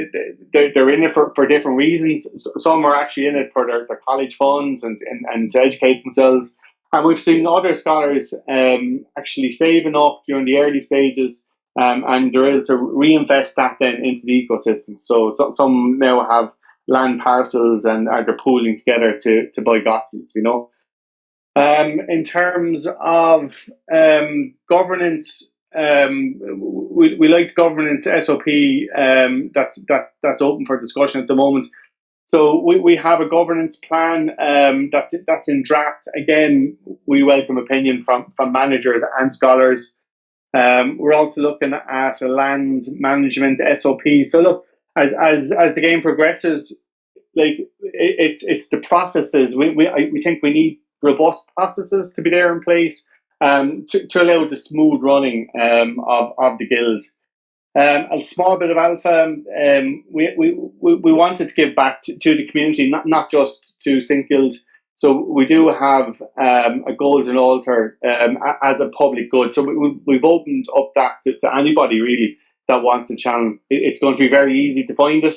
they're in it for different reasons. Some are actually in it for their college funds and to educate themselves. And we've seen other scholars actually save enough during the early stages, and they're able to reinvest that then into the ecosystem. So some now have land parcels and they're pooling together to buy gotchas, you know. In terms of governance, we like the governance SOP that's open for discussion at the moment. So we have a governance plan that's in draft. Again, we welcome opinion from managers and scholars. We're also looking at a land management SOP. So look, as the game progresses, like it's the processes. We think we need robust processes to be there in place to allow the smooth running of the guild. A small bit of alpha. We wanted to give back to the community, not just to Sync Guild. So we do have a golden altar as a public good. So we've opened up that to anybody really that wants the channel. It's going to be very easy to find it.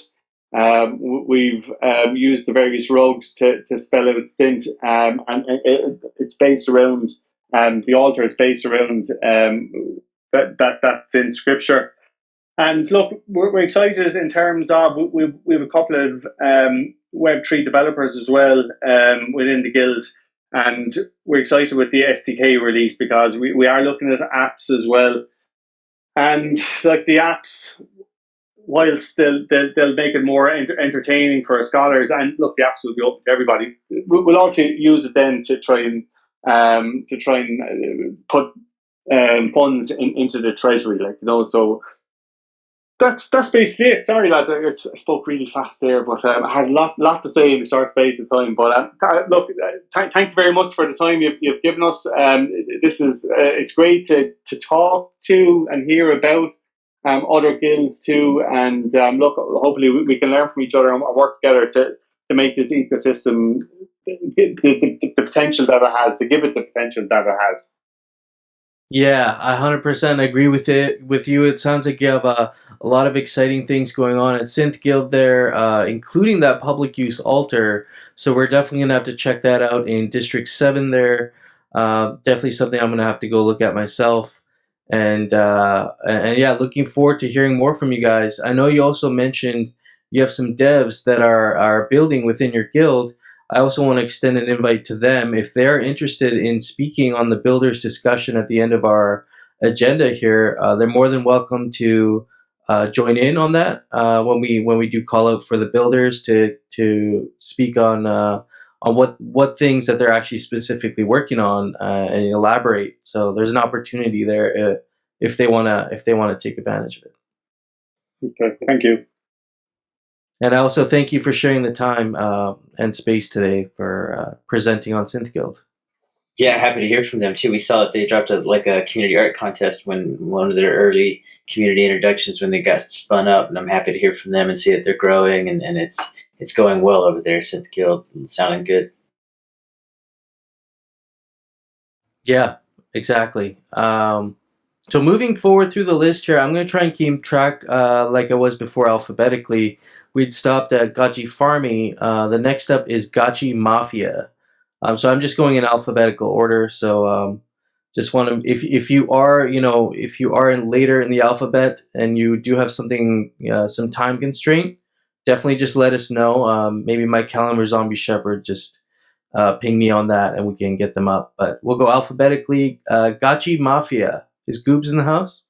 We've used the various rogues to spell out stint, and it's based around the altar is based around that's in scripture. And look, we're excited in terms of we've a couple of Web3 developers as well within the guild, and we're excited with the SDK release because we are looking at apps as well. And like the apps, whilst they'll make it more entertaining for our scholars, and look, the apps will be open to everybody. We'll also use it then to try and put funds into the treasury, like, you know. So that's basically it. Sorry, lads, I spoke really fast there, but I had a lot to say in a short space of time. But look, thank you very much for the time you've given us. This is it's great to talk to and hear about other guilds too. And look, hopefully we can learn from each other and work together to make this ecosystem the potential that it has, to give it the potential that it has. Yeah, I 100% agree with you. It sounds like you have a lot of exciting things going on at Synth Guild there, including that public use altar. So we're definitely going to have to check that out in District 7 there. Definitely something I'm gonna have to go look at myself. And yeah, looking forward to hearing more from you guys. I know you also mentioned you have some devs that are building within your guild. I also want to extend an invite to them if they're interested in speaking on the builders discussion at the end of our agenda here. They're more than welcome to join in on that when we do call out for the builders to speak on what things that they're actually specifically working on and elaborate. So there's an opportunity there if they wanna take advantage of it. Okay, thank you. And I also thank you for sharing the time and space today for presenting on Synth Guild. Yeah, happy to hear from them too. We saw that they dropped a community art contest when one of their early community introductions when they got spun up, and I'm happy to hear from them and see that they're growing and it's going well over there. Synth Guild, it's sounding good. Yeah, exactly. So moving forward through the list here, I'm going to try and keep track like I was before alphabetically. We'd stopped at Gotchi Farmy. The next up is Gotchi Mafia. So I'm just going in alphabetical order. So just want to, if you are, if you are in later in the alphabet and you do have something, some time constraint, definitely just let us know. Maybe Mike Callum or Zombie Shepherd just ping me on that and we can get them up. But we'll go alphabetically. Gotchi Mafia. Is Goobs in the house?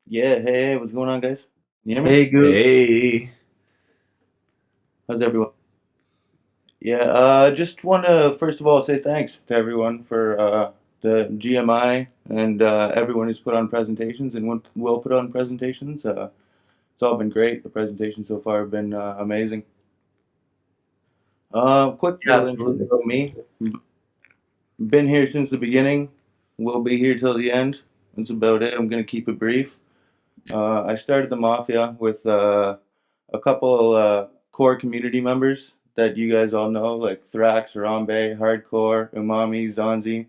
Yeah, hey, what's going on, guys? You hear me? Hey, Goobs. Hey. How's everyone? Yeah, just want to first of all say thanks to everyone for the GMI and everyone who's put on presentations and will put on presentations. It's all been great. The presentations so far have been amazing. Quick Yeah, little intro absolutely. about me. Been here since the beginning. Will be here till the end. That's about it. I'm gonna keep it brief. I started the Mafia with a couple core community members that you guys all know, like Thrax, Harambe, Hardcore, Umami, Zonzi,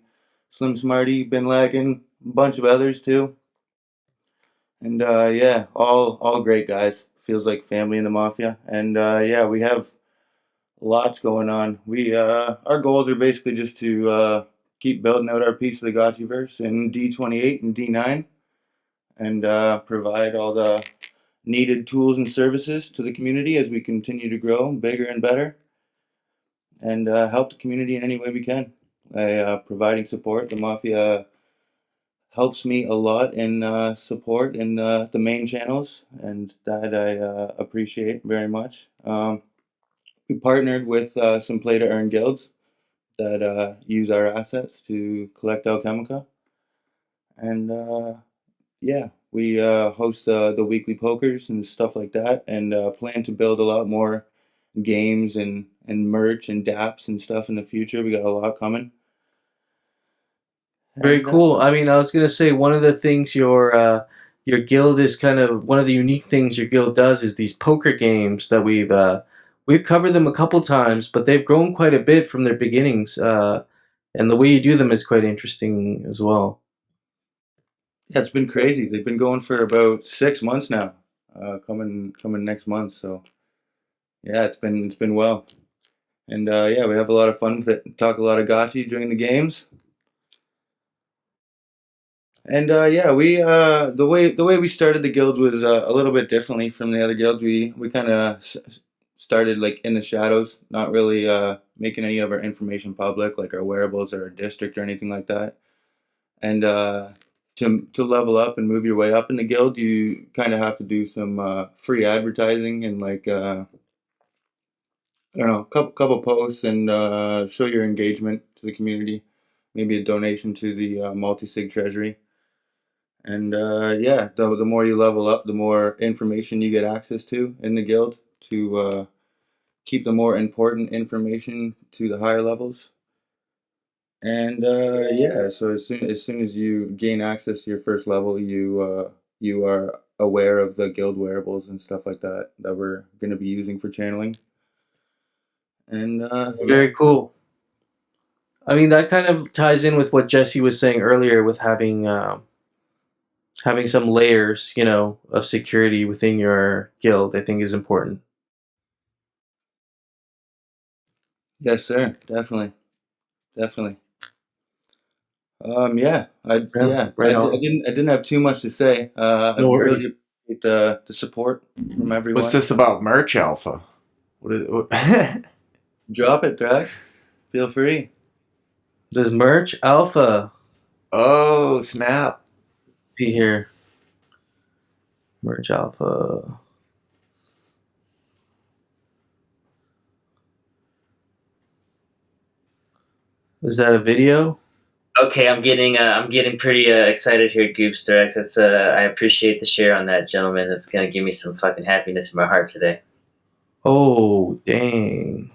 Slim Smarty, Bin Laggin, a bunch of others too. And yeah, all great guys. Feels like family in the Mafia. And yeah, we have lots going on. We our goals are basically just to keep building out our piece of the Gotchiverse in D28 and D9 and provide all the needed tools and services to the community as we continue to grow bigger and better and help the community in any way we can by providing support. The Mafia helps me a lot in support in the main channels, and that I appreciate very much. We partnered with some play to earn guilds that use our assets to collect alchemica, and yeah, we host the weekly pokers and stuff like that, and plan to build a lot more games and merch and dApps and stuff in the future. We got a lot coming. Very And cool. I mean, I was gonna say one of the things your guild is kind of one of the unique things your guild does is these poker games that we've covered them a couple times, but they've grown quite a bit from their beginnings. And the way you do them is quite interesting as well. yeah, it's been crazy. They've been going for about 6 months now. Coming next month. So yeah, it's been well. And yeah, we have a lot of fun. Talk a lot of gotchi during the games. And yeah, we the way we started the guild was a little bit differently from the other guilds. We kind of started like in the shadows, not really making any of our information public, like our wearables or our district or anything like that. And to level up and move your way up in the guild, you kind of have to do some free advertising and like I don't know, couple posts and show your engagement to the community. Maybe a donation to the multi-sig treasury. And yeah, the more you level up, the more information you get access to in the guild to keep the more important information to the higher levels. And yeah, so as soon as you gain access to your first level, you are aware of the guild wearables and stuff like that that we're going to be using for channeling. And yeah, Very cool. I mean, that kind of ties in with what Jesse was saying earlier with having some layers, of security within your guild. I think is important. yes, sir, definitely, definitely. Yeah, Right I on. didn't have too much to say. I No really worries. appreciate the support from everyone. What's this about merch alpha? What is, what? Drop it, Drax. Feel free. There's merch alpha. Oh, snap. See here. Merch alpha. Is that a video? Okay, I'm getting pretty excited here, Goopster. That's I appreciate the share on that, gentleman. That's gonna give me some fucking happiness in my heart today. Oh, dang.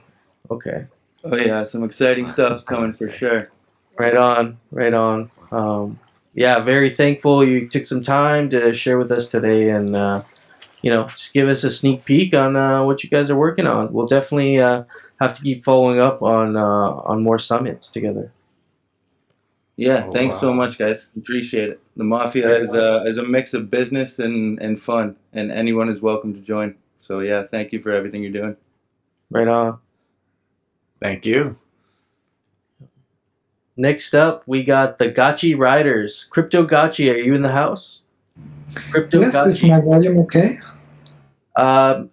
Okay. Oh yeah, some exciting stuff's coming for sure. Right on. Right on. Yeah, very thankful you took some time to share with us today and, just give us a sneak peek on what you guys are working on. We'll definitely have to keep following up on more summits together. Yeah, Oh, thanks so wow. much, guys. Appreciate it. The Mafia is a mix of business and fun, and anyone is welcome to join. So yeah, thank you for everything you're doing. Right on. Thank you. Next up, we got the Gotchi Riders. Crypto Gotchi, are you in the house? Crypto Yes, is Gotchi. my volume okay?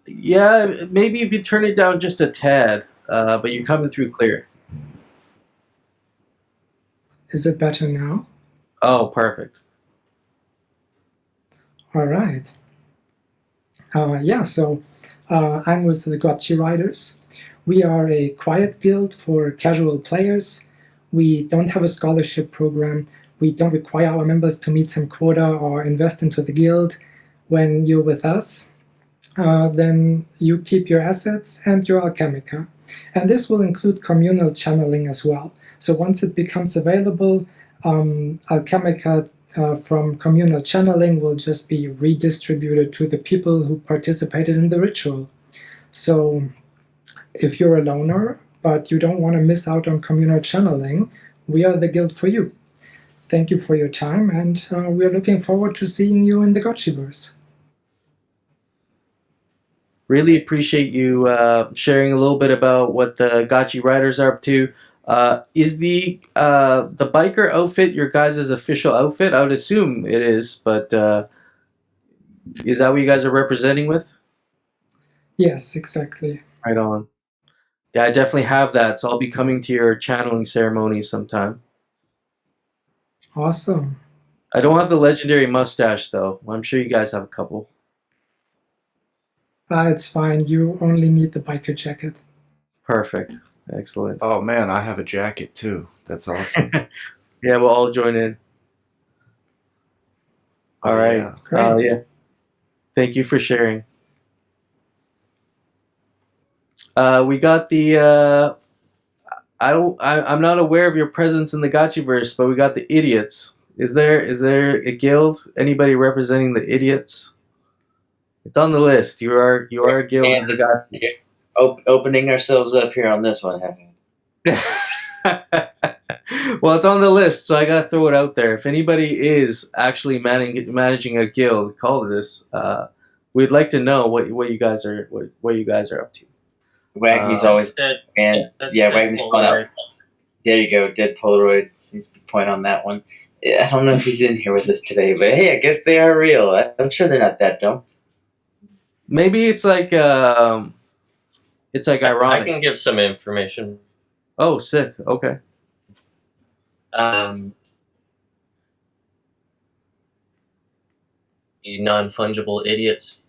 Yeah, maybe if you turn it down just a tad, but you're coming through clear. Is it better now? Oh, perfect. All right. So I'm with the Gotchi Riders. We are a quiet guild for casual players. We don't have a scholarship program. We don't require our members to meet some quota or invest into the guild. When you're with us, then you keep your assets and your Alchemica. And this will include communal channeling as well. So once it becomes available, Alchemica from communal channeling will just be redistributed to the people who participated in the ritual. So if you're a loner, but you don't want to miss out on communal channeling, we are the guild for you. Thank you for your time, and we're looking forward to seeing you in the Gotchiverse. Really appreciate you sharing a little bit about what the Gotchi Riders are up to. Is the biker outfit your guys' official outfit? I would assume it is, but is that what you guys are representing with? Yes, exactly. Right on. Yeah, I definitely have that, so I'll be coming to your channeling ceremony sometime. Awesome. I don't have the legendary mustache, though. I'm sure you guys have a couple. It's fine. You only need the biker jacket. Perfect. Excellent. Oh, man, I have a jacket, too. That's awesome. Yeah, we'll all join in. All right. Yeah. Great. Yeah. Thank you for sharing. We got the. I'm not aware of your presence in the Gotchiverse, but we got the idiots. Is there a guild? Anybody representing the idiots? It's on the list. You are a guild of the Gotchi. Opening ourselves up here on this one, haven't we? Well, it's on the list, so I gotta throw it out there. If anybody is actually managing a guild, call this. We'd like to know what you guys are up to. Waggy's always Dead. and yeah, Waggy's point out. There you go, Dead Polaroid seems to be point on that one. Yeah, I don't know if he's in here with us today, but hey, I guess they are real. I'm sure they're not that dumb. Maybe it's like ironic. I can give some information. Oh, sick. Okay. The non-fungible idiots.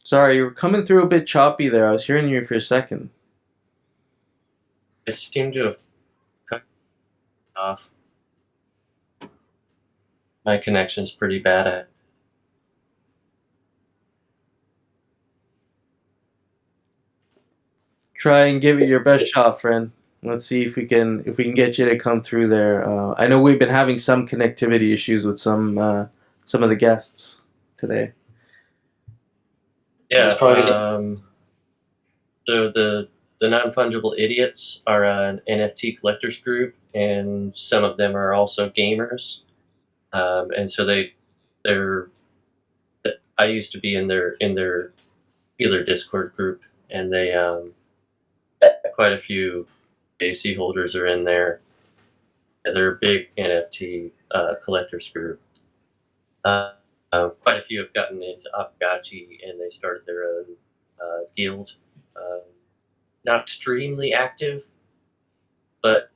Sorry, you were coming through a bit choppy there. I was hearing you for a second. I seem to have cut off. My connection's pretty bad. Try and give it your best shot, friend. Let's see if we can get you to come through there. I know we've been having some connectivity issues with some of the guests today. Yeah. So the non-fungible idiots are an NFT collectors group, and some of them are also gamers. And so they're. I used to be in their Discord group, and they quite a few AC holders are in there. And they're a big NFT collectors group. Quite a few have gotten into Aavegotchi, and they started their own guild. Not extremely active, but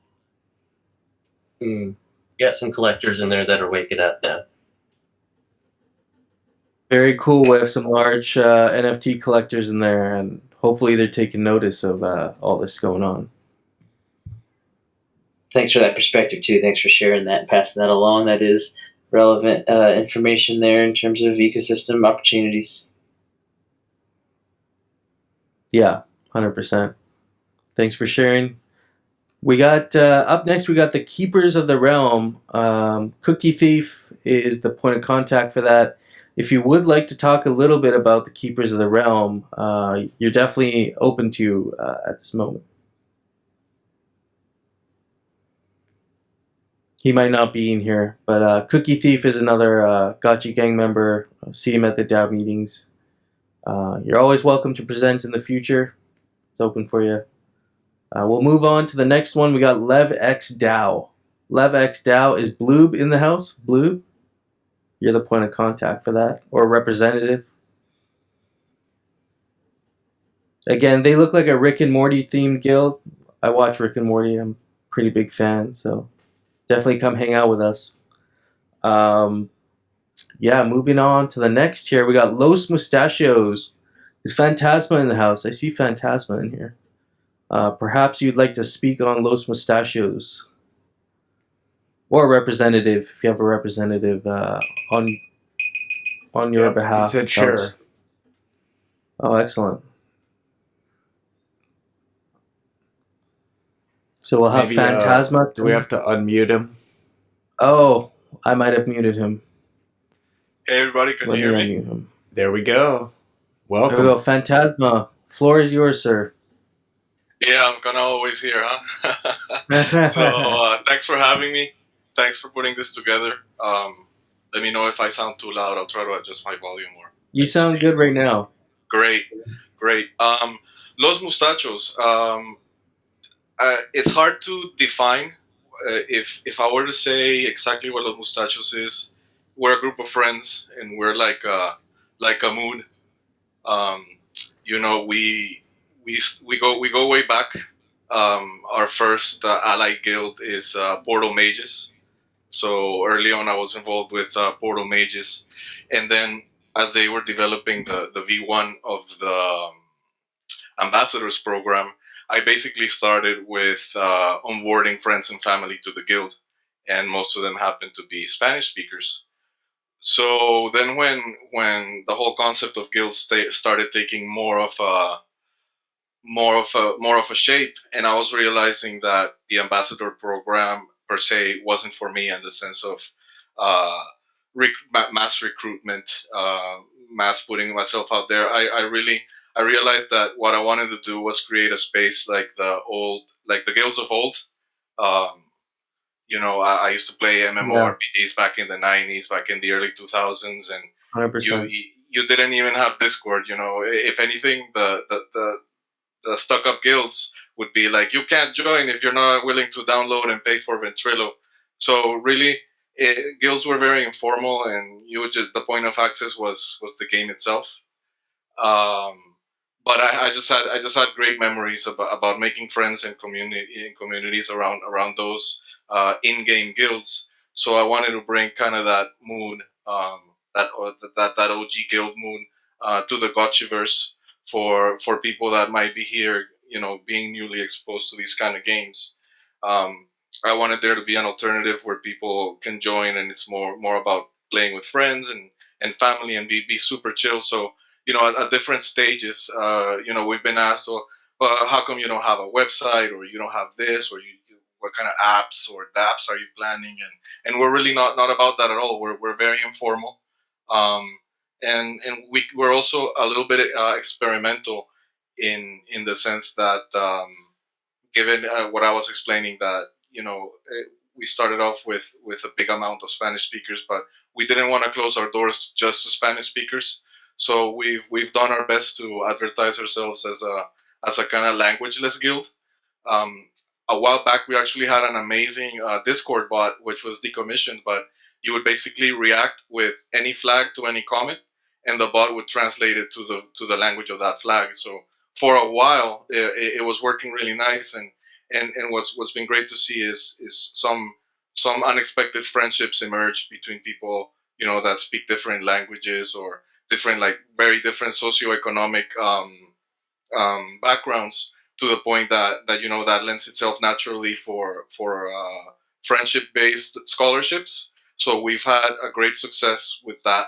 got some collectors in there that are waking up now. Very cool. We have some large NFT collectors in there, and hopefully they're taking notice of all this going on. Thanks for that perspective too. Thanks for sharing that and passing that along. That is relevant information there in terms of ecosystem opportunities. Yeah, 100%. Thanks for sharing. We got up next. We got the Keepers of the Realm. Cookie Thief is the point of contact for that. If you would like to talk a little bit about the Keepers of the Realm, you're definitely open to at this moment. He might not be in here, but Cookie Thief is another Gotchi gang member. See him at the DAO meetings. You're always welcome to present in the future. It's open for you. We'll move on to the next one. We got LevX DAO. LevX DAO is Bloob in the house. Bloob, you're the point of contact for that, or representative. Again, they look like a Rick and Morty themed guild. I watch Rick and Morty. I'm a pretty big fan, so definitely come hang out with us. Yeah, moving on to the next here. We got Los Mustachios. Is Phantasma in the house? I see Phantasma in here. Perhaps you'd like to speak on Los Mustachios. Or a representative, if you have a representative on your behalf. He said sure. Oh, excellent. So we'll have Maybe, Phantasma. Do we have to unmute him? Oh, I might have muted him. Hey everybody, can you hear me? Unmute him. There we go. Welcome. There we go. Phantasma. Floor is yours, sir. Yeah, I'm gonna always hear, huh? So thanks for having me. Thanks for putting this together. Let me know if I sound too loud. I'll try to adjust my volume more. You sound good right now. Great. Los Mustachos. It's hard to define. If I were to say exactly what Los Mustachos is, we're a group of friends, and we're like a mood. We go way back. Our first allied guild is Portal Mages. So early on, I was involved with Portal Mages, and then as they were developing the V1 of the ambassadors program, I basically started with onboarding friends and family to the guild, and most of them happened to be Spanish speakers. So then, when the whole concept of guilds started taking more of a shape, and I was realizing that the ambassador program per se wasn't for me in the sense of mass recruitment, mass putting myself out there. I realized that what I wanted to do was create a space like the guilds of old. I used to play MMORPGs back in the 90s, back in the early 2000s, and 100%. you didn't even have Discord. If anything, the stuck-up guilds would be like, you can't join if you're not willing to download and pay for Ventrilo. So really, guilds were very informal, and the point of access was the game itself. But I just had great memories about making friends and communities around those in-game guilds. So I wanted to bring kind of that mood, that OG guild mood, to the Gotchiverse for people that might be here, being newly exposed to these kind of games. I wanted there to be an alternative where people can join, and it's more about playing with friends and family, and be super chill. So at different stages, we've been asked, well, how come you don't have a website, or you don't have this, or what kind of apps or dApps are you planning? And we're really not about that at all. We're very informal, and we're also a little bit experimental in the sense that, given what I was explaining, that we started off with a big amount of Spanish speakers, but we didn't want to close our doors just to Spanish speakers. So we've done our best to advertise ourselves as a kind of languageless guild. Um, a while back, we actually had an amazing Discord bot, which was decommissioned, but you would basically react with any flag to any comment, and the bot would translate it to the language of that flag. So for a while, it was working really nice, and what's been great to see is some unexpected friendships emerge between people, that speak different languages or different, like, very different socioeconomic backgrounds, to the point that lends itself naturally for friendship based scholarships. So we've had a great success with that.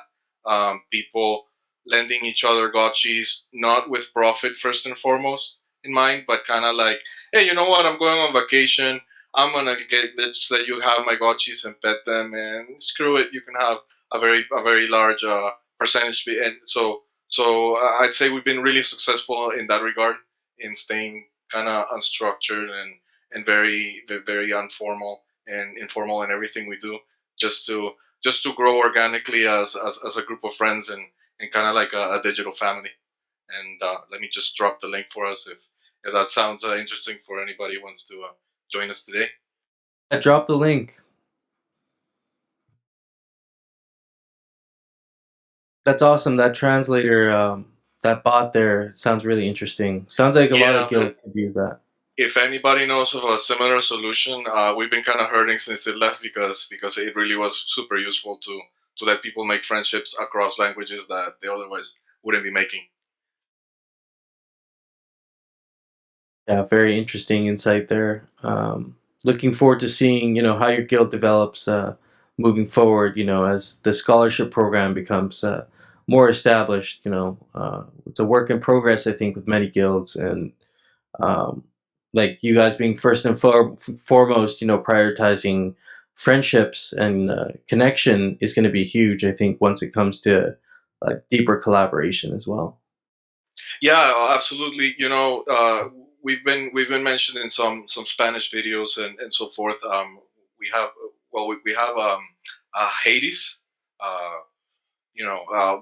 People lending each other gotchis, not with profit first and foremost in mind, but kind of like, hey, you know what? I'm going on vacation. I'm gonna just let you have my gotchis and pet them, and screw it, you can have a very large percentage fee. And so I'd say we've been really successful in that regard, in staying kind of unstructured and very informal and informal in everything we do, just to grow organically as a group of friends, and kind of like a digital family. And let me just drop the link for us if that sounds interesting for anybody who wants to join us today. I dropped the link. That's awesome. That translator, that bot there sounds really interesting. Sounds like a lot Yeah, of guilds could use that. if anybody knows of a similar solution, we've been kind of hurting since it left, because it really was super useful to let people make friendships across languages that they otherwise wouldn't be making. Yeah, very interesting insight there. Looking forward to seeing, how your guild develops moving forward. As the scholarship program becomes more established. It's a work in progress, I think, with many guilds, and um, like you guys being first and foremost, prioritizing friendships and connection is going to be huge. I think once it comes to deeper collaboration as well. Yeah, absolutely. We've been mentioned in some Spanish videos and so forth. We have Hades. Uh,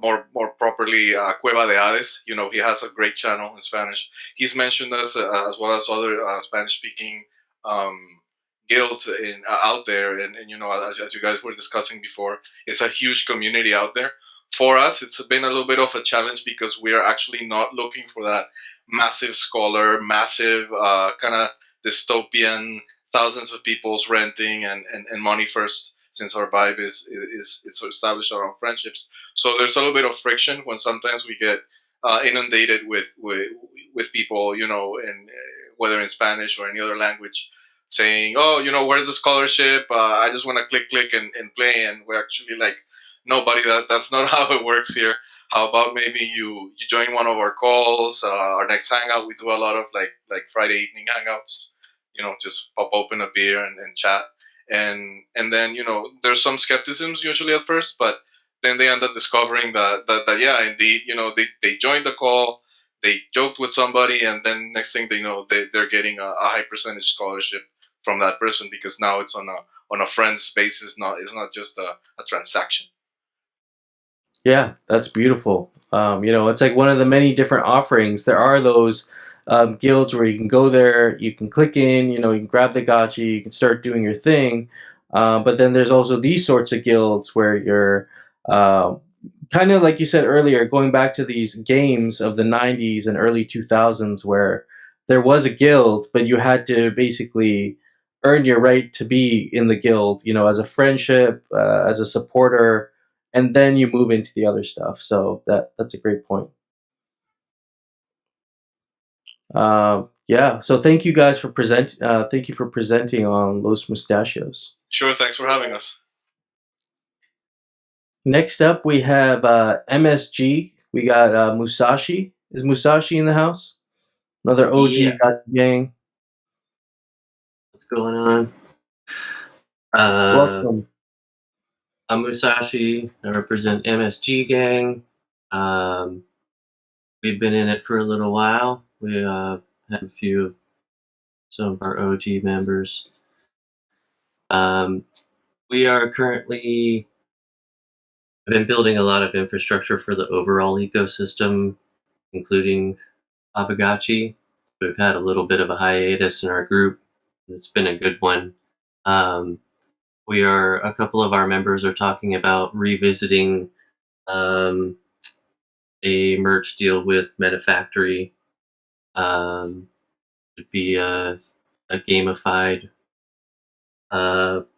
more properly, Cueva de Hades. He has a great channel in Spanish. He's mentioned us, as well as other Spanish-speaking um, guilds out there, and as you guys were discussing before, it's a huge community out there. For us, it's been a little bit of a challenge, because we are actually not looking for that massive scholar, massive kind of dystopian, thousands of people's renting and money first, since our vibe is established around friendships. So there's a little bit of friction when sometimes we get inundated with people, and whether in Spanish or any other language, saying, "Oh, where's the scholarship? I just want to click and play." And we're actually like, "No, buddy, that's not how it works here. How about maybe you join one of our calls, our next hangout? We do a lot of like Friday evening hangouts. Just pop open a beer and chat." And then there's some skepticism usually at first, but then they end up discovering that yeah, indeed, they joined the call, they joked with somebody, and then next thing they know, they're getting a high percentage scholarship from that person, because now it's on a friends basis. It's not just a transaction. Yeah, that's beautiful. It's like one of the many different offerings. There are those guilds where you can go there, you can click in, you can grab the gotcha, you can start doing your thing. But then there's also these sorts of guilds where you're kind of like you said earlier, going back to these games of the 90s and early 2000s where there was a guild, but you had to basically earn your right to be in the guild, as a friendship, as a supporter, and then you move into the other stuff. So that's a great point. Yeah. So thank you guys for thank you for presenting on Los Mustachios. Sure. Thanks for having us. Next up, we have MSG. We got Musashi. Is Musashi in the house? Another OG Yeah. Gotcha gang. What's going on? Welcome. I'm Musashi. I represent MSG Gang. We've been in it for a little while. We have some of our OG members. We are currently I've been building a lot of infrastructure for the overall ecosystem, including Aavegotchi. We've had a little bit of a hiatus in our group. It's been a good one. A couple of our members are talking about revisiting a merch deal with Metafactory. Would be a gamified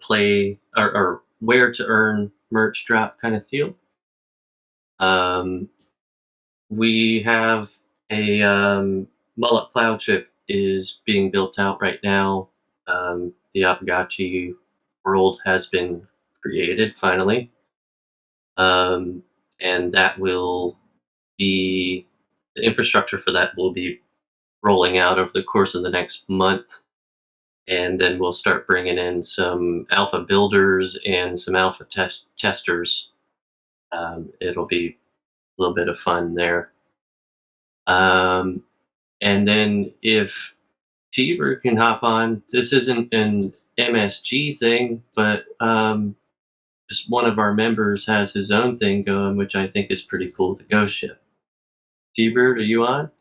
play or where to earn merch drop kind of deal. We have a Mullet Cloud chip is being built out right now. The Aavegotchi world has been created finally. And that will be the infrastructure for that will be rolling out over the course of the next month. And then we'll start bringing in some alpha builders and some alpha testers. It'll be a little bit of fun there. And then if Cheever can hop on, this isn't an MSG thing, but just one of our members has his own thing going, which I think is pretty cool, the Ghost Ship. T-Bird, are you on?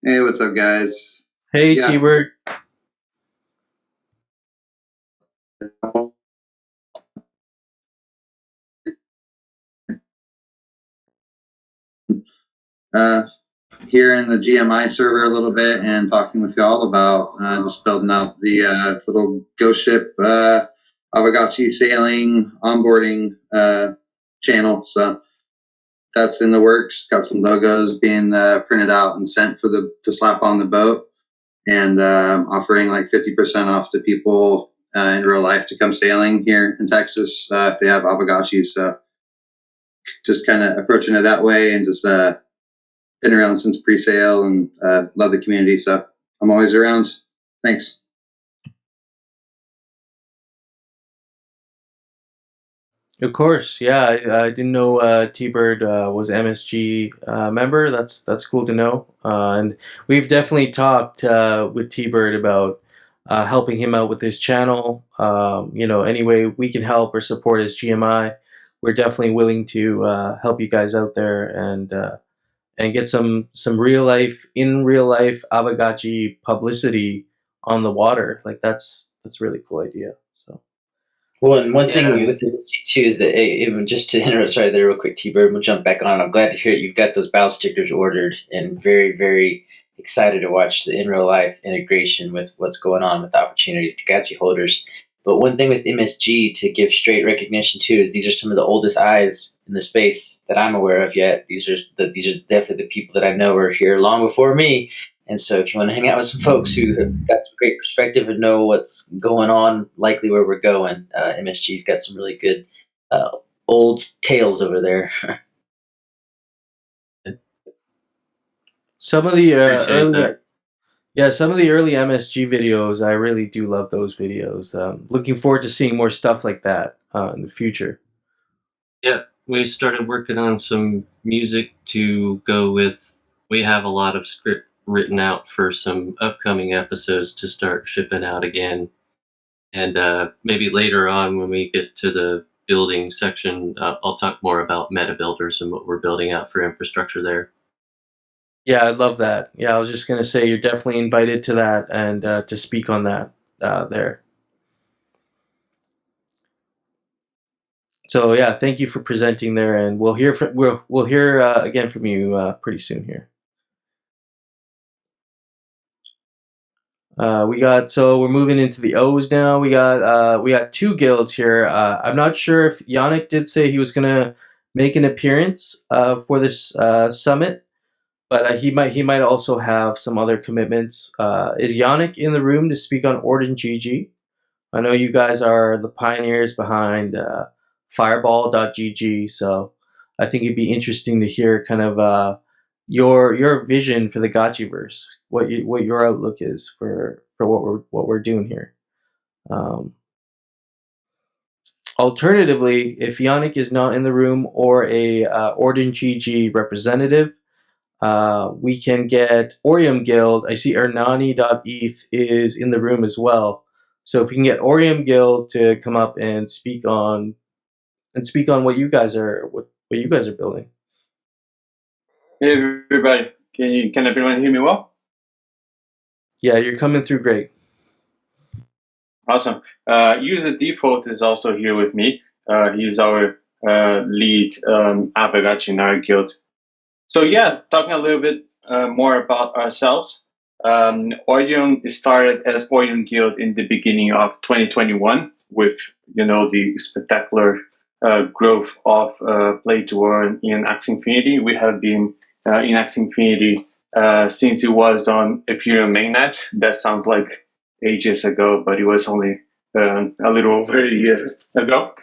Hey, what's up, guys? Hey, T-Bird. Here in the GMI server a little bit and talking with y'all about just building out the little ghost ship Aavegotchi sailing onboarding channel. So that's in the works. Got some logos being printed out and sent for to slap on the boat, and offering like 50% off to people in real life to come sailing here in Texas if they have Aavegotchi. So just kind of approaching it that way, and just been around since pre-sale, and love the community, so I'm always around. Thanks. Of course, yeah. I didn't know T-Bird was MSG member. That's cool to know. And we've definitely talked with T-Bird about helping him out with his channel. Any way we can help or support his GMI, we're definitely willing to help you guys out there and get some real life Aavegotchi publicity on the water. Like that's a really cool idea. So. Well, and one thing with it too is that even just to interrupt, sorry there, real quick, T-Bird, we'll jump back on. I'm glad to hear you've got those bow stickers ordered, and very, very excited to watch the in real life integration with what's going on with opportunities to Gotchi holders. But one thing with MSG to give straight recognition to is these are some of the oldest eyes in the space that I'm aware of yet. These are definitely the people that I know are here long before me. And so if you want to hang out with some folks who have got some great perspective and know what's going on, likely where we're going, MSG's got some really good old tales over there. Some of the some of the early MSG videos, I really do love those videos. Looking forward to seeing more stuff like that in the future. Yeah, we started working on some music to go with. We have a lot of script written out for some upcoming episodes to start shipping out again. And maybe later on when we get to the building section, I'll talk more about meta builders and what we're building out for infrastructure there. Yeah, I love that. Yeah, I was just going to say you're definitely invited to that and to speak on that there. So yeah, thank you for presenting there, and we'll hear again from you pretty soon here. We're moving into the O's now. We got two guilds here. I'm not sure if Yannick did say he was gonna make an appearance for this summit, but he might also have some other commitments. Is Yannick in the room to speak on Orden GG? I know you guys are the pioneers behind Fireball.gg, so I think it'd be interesting to hear kind of your vision for the Gotchiverse, what your outlook is for what we're doing here. Alternatively, if Yannick is not in the room or a Orden GG representative, we can get Orium Guild. I see Ernani.eth is in the room as well. So if we can get Orium Guild to come up and speak on and speak on what you guys are building. Hey everybody, can everyone hear me well? Yeah, you're coming through great. Awesome. User Default is also here with me. He's our lead Aavegotchi in our guild. So yeah, talking a little bit more about ourselves. Orion started as Orion Guild in the beginning of 2021 with the spectacular growth of Play to Earn in Axie Infinity. We have been in Axie Infinity since it was on Ethereum mainnet. That sounds like ages ago, but it was only a little over a year ago.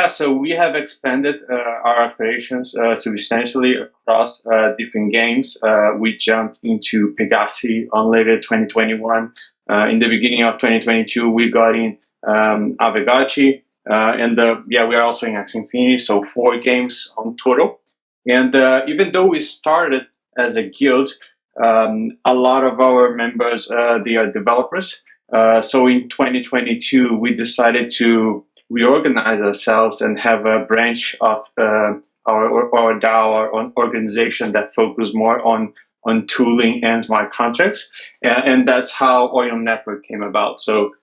So we have expanded our operations substantially across different games. We jumped into Pegasi on later 2021. In the beginning of 2022, we got in Aavegotchi, and we are also in Axie Infinity, so 4 games on total. And even though we started as a guild, a lot of our members they are developers. So in 2022, we decided to reorganize ourselves and have a branch of our DAO, our organization that focus more on tooling and smart contracts, and that's how Orion Network came about. So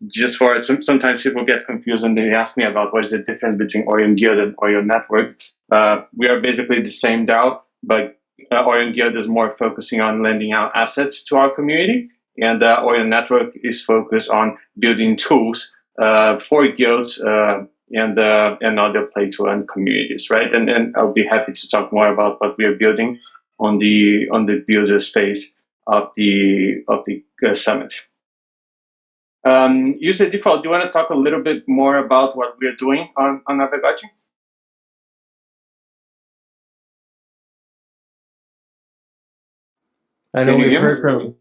just for sometimes people get confused and they ask me about what is the difference between Orion Guild and Orion Network. We are basically the same DAO, but Orion Guild is more focusing on lending out assets to our community, and Orion Network is focused on building tools for guilds and other play to earn communities, right? And I'll be happy to talk more about what we are building on the builder space of the summit. User Default, do you want to talk a little bit more about what we are doing on Aavegotchi? I know we've heard from.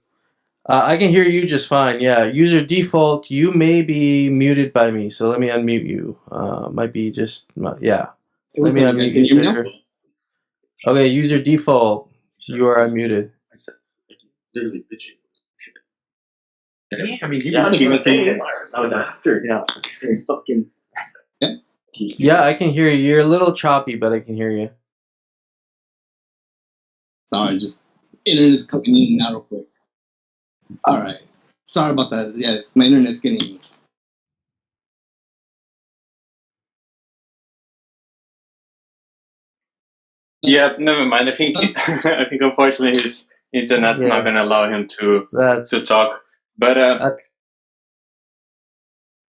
I can hear you just fine. Yeah, User Default, you may be muted by me, so let me unmute you. Might be just yeah. Let me unmute you, sir. Okay, User Default, you are unmuted. Literally bitching. I mean, that was after. Yeah, fucking. Yeah, I can hear you. You're a little choppy, but I can hear you. Sorry, just internet's coming in and out real quick. All right, sorry about that. Yes, my internet's getting. Yeah, never mind. I think I think unfortunately his internet's not going to allow him to talk. But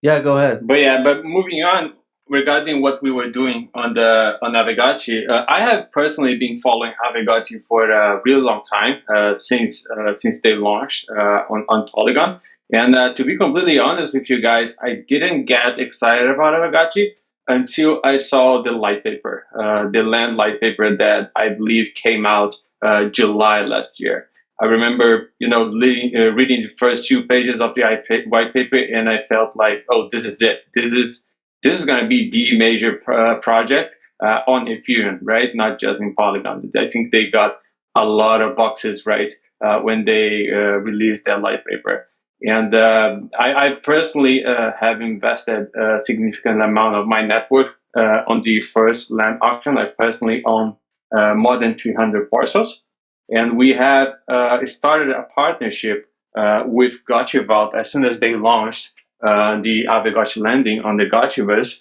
yeah, go ahead. But moving on regarding what we were doing on Aavegotchi, I have personally been following Aavegotchi for a really long time since they launched on Polygon. And to be completely honest with you guys, I didn't get excited about Aavegotchi until I saw the light paper, the land light paper that I believe came out July last year. I remember, reading the first 2 pages of the white paper, and I felt like, oh, this is it. This is going to be the major project on Ethereum, right? Not just in Polygon. I think they got a lot of boxes right when they released that light paper. And I personally have invested a significant amount of my net worth on the first land auction. I personally own more than 300 parcels. And we have started a partnership with Gotchiverse as soon as they launched the Aavegotchi landing on the Gotchiverse.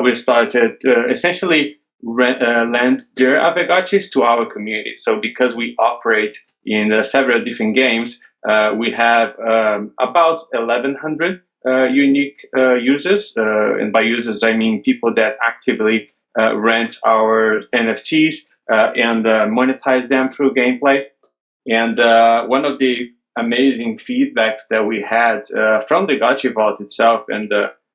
We started essentially lend their Aavegotchis to our community. So because we operate in several different games, we have about 1,100 unique users. And by users, I mean people that actively rent our NFTs and monetize them through gameplay. And one of the amazing feedbacks that we had from the Gotchiverse itself, and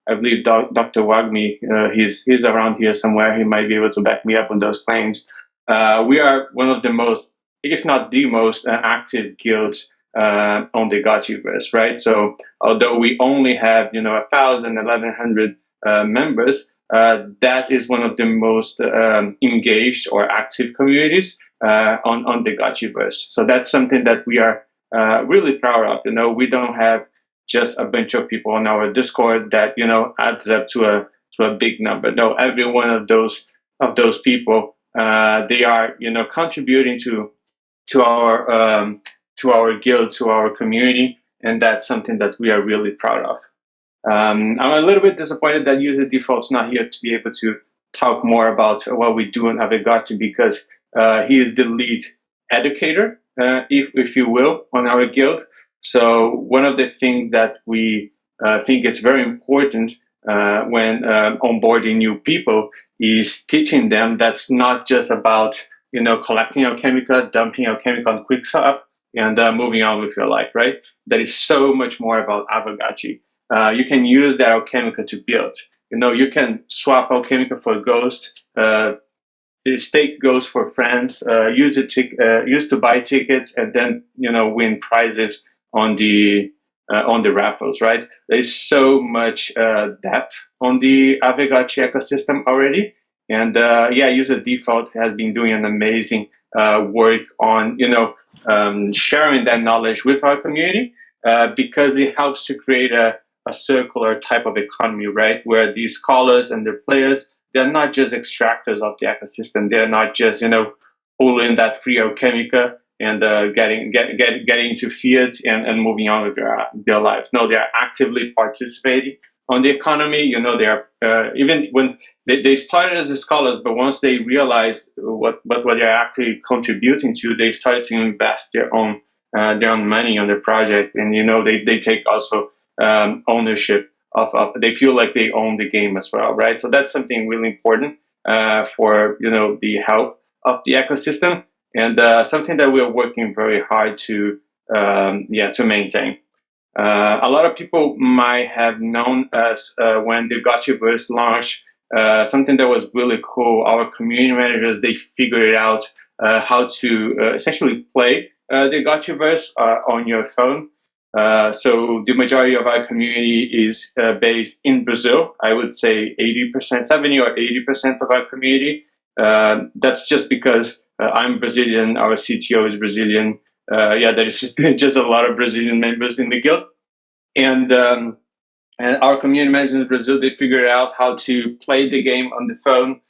I believe Dr. Wagmi, he's around here somewhere, he might be able to back me up on those claims. We are one of the most, if not the most active guilds on the Gotchiverse, right? So although we only have 1,000, 1,100 members, that is one of the most engaged or active communities on the Gotchiverse. So that's something that we are really proud of. We don't have just a bunch of people on our Discord that adds up to to a big number. No, every one of those people, they are contributing to our guild, to our community, and that's something that we are really proud of. I'm a little bit disappointed that user default's not here to be able to talk more about what we do in Aavegotchi, because he is the lead educator, if you will, on our guild. So one of the things that we think is very important when onboarding new people is teaching them that's not just about collecting alchemica, dumping alchemica on QuickSwap, and moving on with your life, right? That is so much more about Aavegotchi. You can use that alchemica to build. You can swap alchemica for ghost, stake ghost for friends, use to buy tickets, and then win prizes on the raffles. Right? There is so much depth on the Aavegotchi ecosystem already, and user default has been doing an amazing work on sharing that knowledge with our community, because it helps to create a circular type of economy, right? Where these scholars and their players, they're not just extractors of the ecosystem. They're not just, pulling that free alchemica and getting into fiat and moving on with their lives. No, they are actively participating on the economy. They are even when they started as scholars, but once they realized what they're actually contributing to, they started to invest their own money on the project, and they take also ownership of. They feel like they own the game as well, right? So that's something really important for the health of the ecosystem, and something that we're working very hard to maintain. A lot of people might have known us when the Gotchiverse launched. Something that was really cool. Our community managers, they figured out how to essentially play the Gotchiverse on your phone. So the majority of our community is based in Brazil. I would say 80%, 70 or 80% of our community. That's just because I'm Brazilian, our CTO is Brazilian. There's just a lot of Brazilian members in the guild. And our community managers in Brazil, they figured out how to play the game on the phone.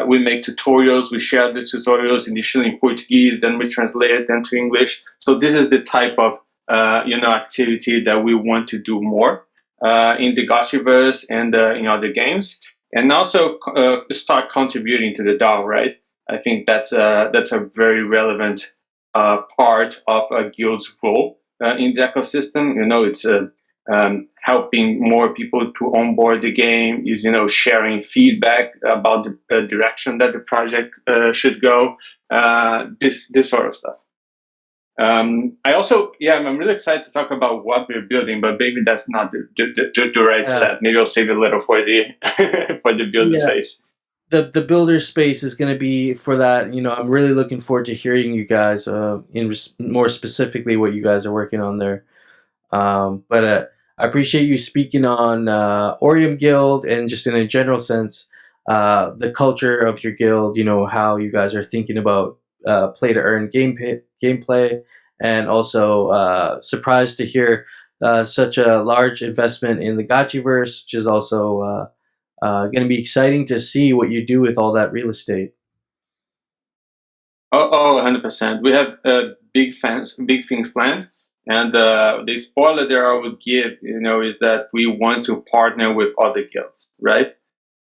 We make tutorials, we share the tutorials initially in Portuguese, then we translate them to English. So this is the type of activity that we want to do more in the Gotchiverse and in other games, and also start contributing to the DAO. Right? I think that's a very relevant part of a guild's role in the ecosystem. It's helping more people to onboard the game, is sharing feedback about the direction that the project should go. This sort of stuff. I also, I'm really excited to talk about what we're building, but maybe that's not the right set. Maybe I'll save it a little for the for the builder space. The builder space is going to be for that. I'm really looking forward to hearing you guys more specifically what you guys are working on there. But I appreciate you speaking on Orium Guild and just in a general sense, the culture of your guild. How you guys are thinking about play to earn gameplay, and also surprised to hear such a large investment in the Gotchiverse, which is also going to be exciting to see what you do with all that real estate. 100%. We have big things planned. And the spoiler there I would give, is that we want to partner with other guilds, right?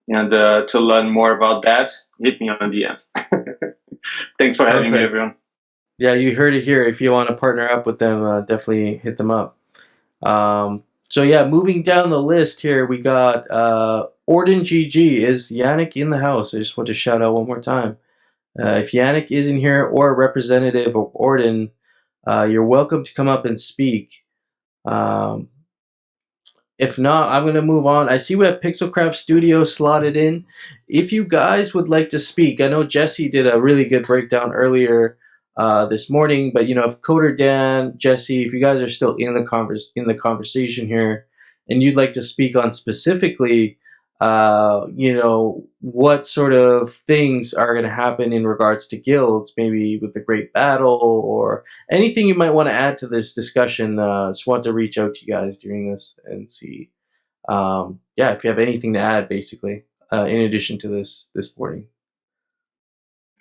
And to learn more about that, hit me on DMs. Thanks for having me, everyone. Yeah, you heard it here. If you want to partner up with them, definitely hit them up. Moving down the list here, we got Orden GG. Is Yannick in the house? I just want to shout out one more time. If Yannick is in here or a representative of Orden, you're welcome to come up and speak. If not, I'm going to move on. I see we have Pixelcraft Studio slotted in. If you guys would like to speak, I know Jesse did a really good breakdown earlier this morning, but if Coder Dan, Jesse, if you guys are still in the conversation here, and you'd like to speak on specifically, what sort of things are going to happen in regards to guilds, maybe with the Great Battle or anything you might want to add to this discussion, just want to reach out to you guys during this and see yeah, if you have anything to add, basically, in addition to this boarding.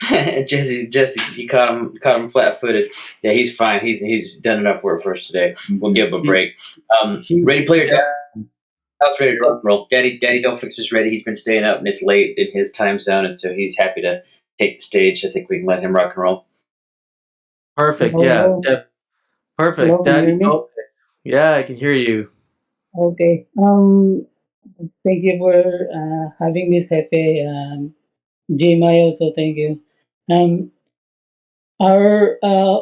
Jesse, you caught him flat-footed. Yeah, he's fine. He's done enough work for us today. We'll give him a break. Ready player down. I was ready to rock and roll. Daddy, don't fix is ready. He's been staying up, and it's late in his time zone, and so he's happy to take the stage. I think we can let him rock and roll. Perfect. Hello. Yeah. Perfect. Hello, can you Daddy. hear me? Oh, yeah, I can hear you. Okay. Thank you for having this happy. GMI also, thank you. Our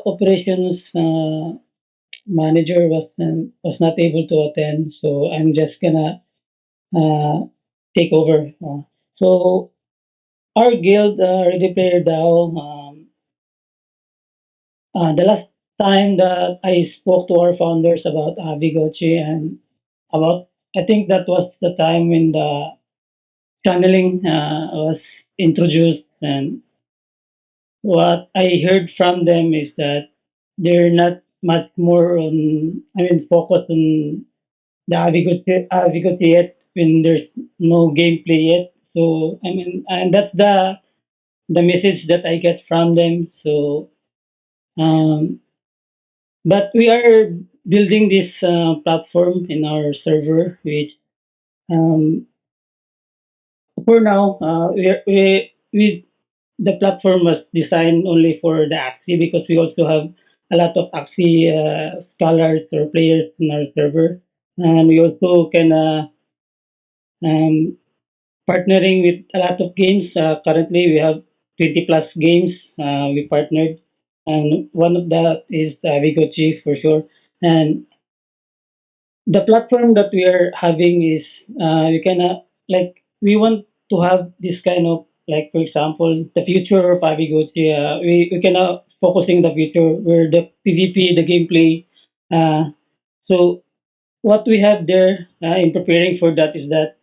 operations manager was not able to attend, so I'm just gonna take over. So our guild, Ready Player DAO, the last time that I spoke to our founders about Aavegotchi and about, I think that was the time when the channeling was introduced, and what I heard from them is that they're not much more on, I mean, focused on the Aavegotchi yet when there's no gameplay yet. So I mean, and that's the message that I get from them. So, but we are building this platform in our server, which um, for now we the platform was designed only for the Axie because we also have a lot of Axie scholars or players in our server, and we also can um, partnering with a lot of games. Currently, we have 20 plus games we partnered, and one of that is Aavegotchi for sure. And the platform that we are having is we can like we want to have this kind of, like, for example, the future of Aavegotchi. We can focusing the future where the PvP, the gameplay. So what we have there in preparing for that is that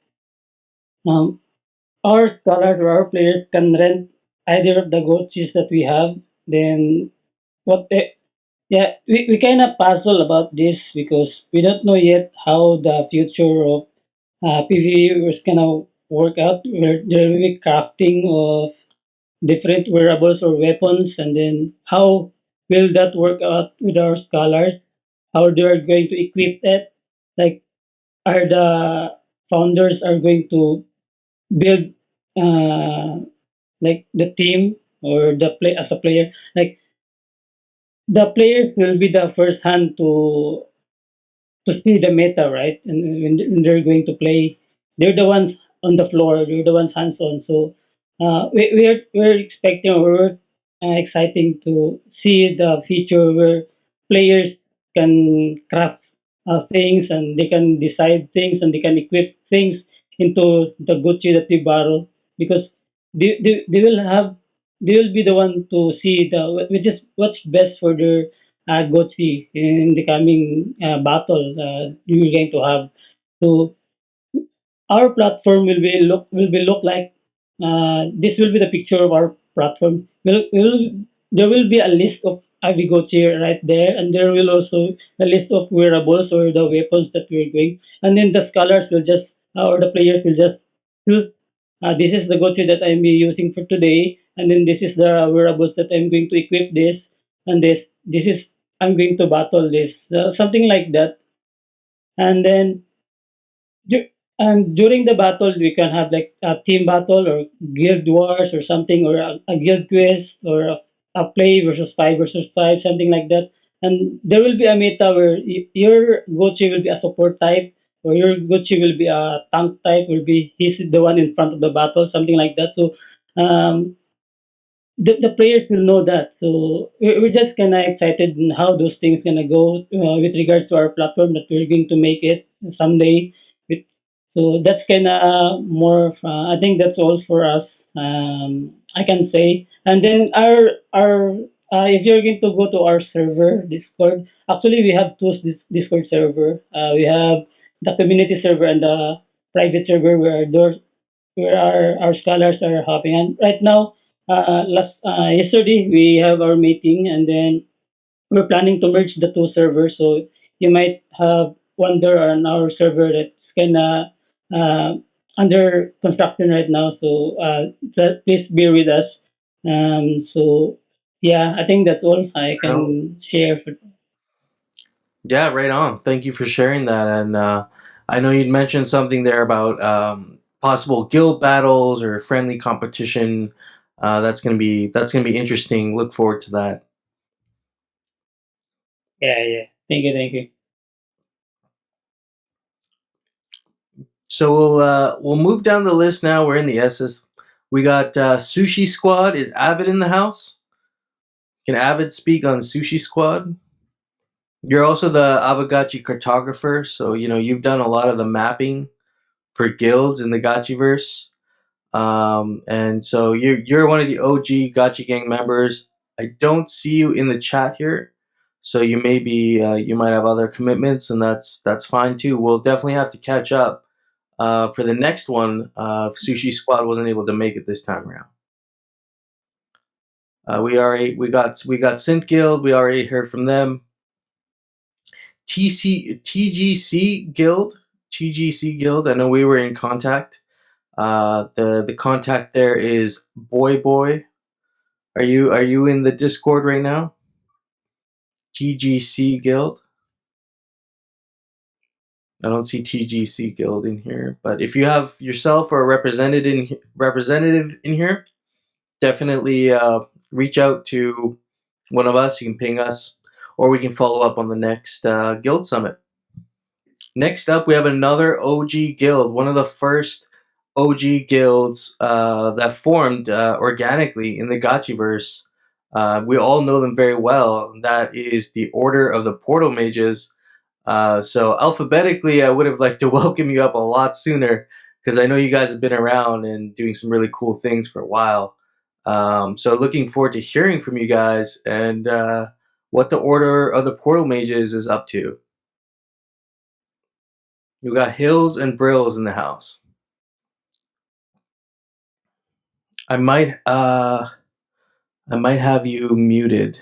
um, our scholars or our players can rent either of the Gotchis that we have. Then what yeah, we kind of puzzle about this because we don't know yet how the future of PvE is gonna work out. There will be crafting of different wearables or weapons, and then how will that work out with our scholars? How they are going to equip it? Like, are the founders are going to build like the team or the play as a player? Like, the players will be the first hand to see the meta, right? And when they're going to play, they're the ones on the floor, they're the ones hands on. So we're expecting, or we're exciting to see the future where players can craft things, and they can decide things, and they can equip things into the Gucci that we borrow, because they will have, they will be the one to see the which is what's best for their Gotchi in the coming battle you're going to have. So our platform will be look like this will be the picture of our platform. There will be a list of Aavegotchi right there, and there will also a list of wearables or the weapons that we're going, and then the scholars will just or the players will just choose. This is the Gotchi that I'm be using for today, and then this is the wearables that I'm going to equip this, and this is I'm going to battle this, something like that. And then and during the battle, we can have like a team battle or guild wars or something, or a guild quest, or a play versus five, something like that. And there will be a meta where your Gochi will be a support type, or your Gochi will be a tank type, will be he's the one in front of the battle, something like that. So the players will know that. So we're just kind of excited in how those things gonna go with regards to our platform that we're going to make it someday. With, so that's kind of more. I think that's all for us. I can say. And then our if you're going to go to our server Discord, actually we have two Discord server. We have the community server and the private server where our scholars are hopping. And right now, last yesterday we have our meeting, and then we're planning to merge the two servers. So you might have wonder on our server that kind of under construction right now. So please bear with us. So yeah, I think that's all I can share. Yeah, right on. Thank you for sharing that. And I know you'd mentioned something there about possible guild battles or friendly competition. That's gonna be interesting. Look forward to that. Yeah. Thank you. So we'll move down the list now. We're in the S's. We got Sushi Squad. Is Avid in the house? Can Avid speak on Sushi Squad? You're also the Aavegotchi cartographer, so you've done a lot of the mapping for guilds in the Gotchiverse. And so you're one of the OG Gotchi Gang members. I don't see you in the chat here, so you might have other commitments, and that's fine too. We'll definitely have to catch up for the next one. If Sushi Squad wasn't able to make it this time around. We got Synth Guild. We already heard from them. TGC Guild. I know we were in contact. The contact there is Boy. Are you in the Discord right now? TGC Guild. I don't see TGC Guild in here, but if you have yourself or a representative in here, definitely reach out to one of us. You can ping us, or we can follow up on the next Guild Summit. Next up, we have another OG guild, one of the first OG guilds that formed organically in the Gotchiverse. We all know them very well. That is the Order of the Portal Mages. So alphabetically, I would have liked to welcome you up a lot sooner, because I know you guys have been around and doing some really cool things for a while. So looking forward to hearing from you guys and what the Order of the Portal Mages is up to. We got Hills and Brills in the house. I might have you muted.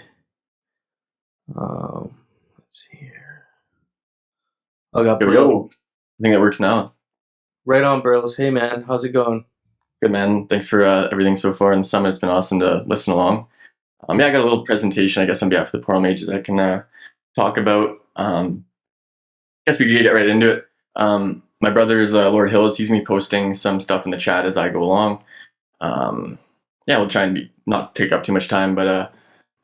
Let's see here. I got Here we Brill. go. I think that works now. Right on, Brills. Hey man, how's it going? Good, man. Thanks for everything so far in the summit. It's been awesome to listen along. I got a little presentation, I guess, on behalf of the Portal Mages I can talk about. I guess we could get right into it. My brother is Lord Hills. He's me posting some stuff in the chat as I go along. We'll try and not take up too much time, but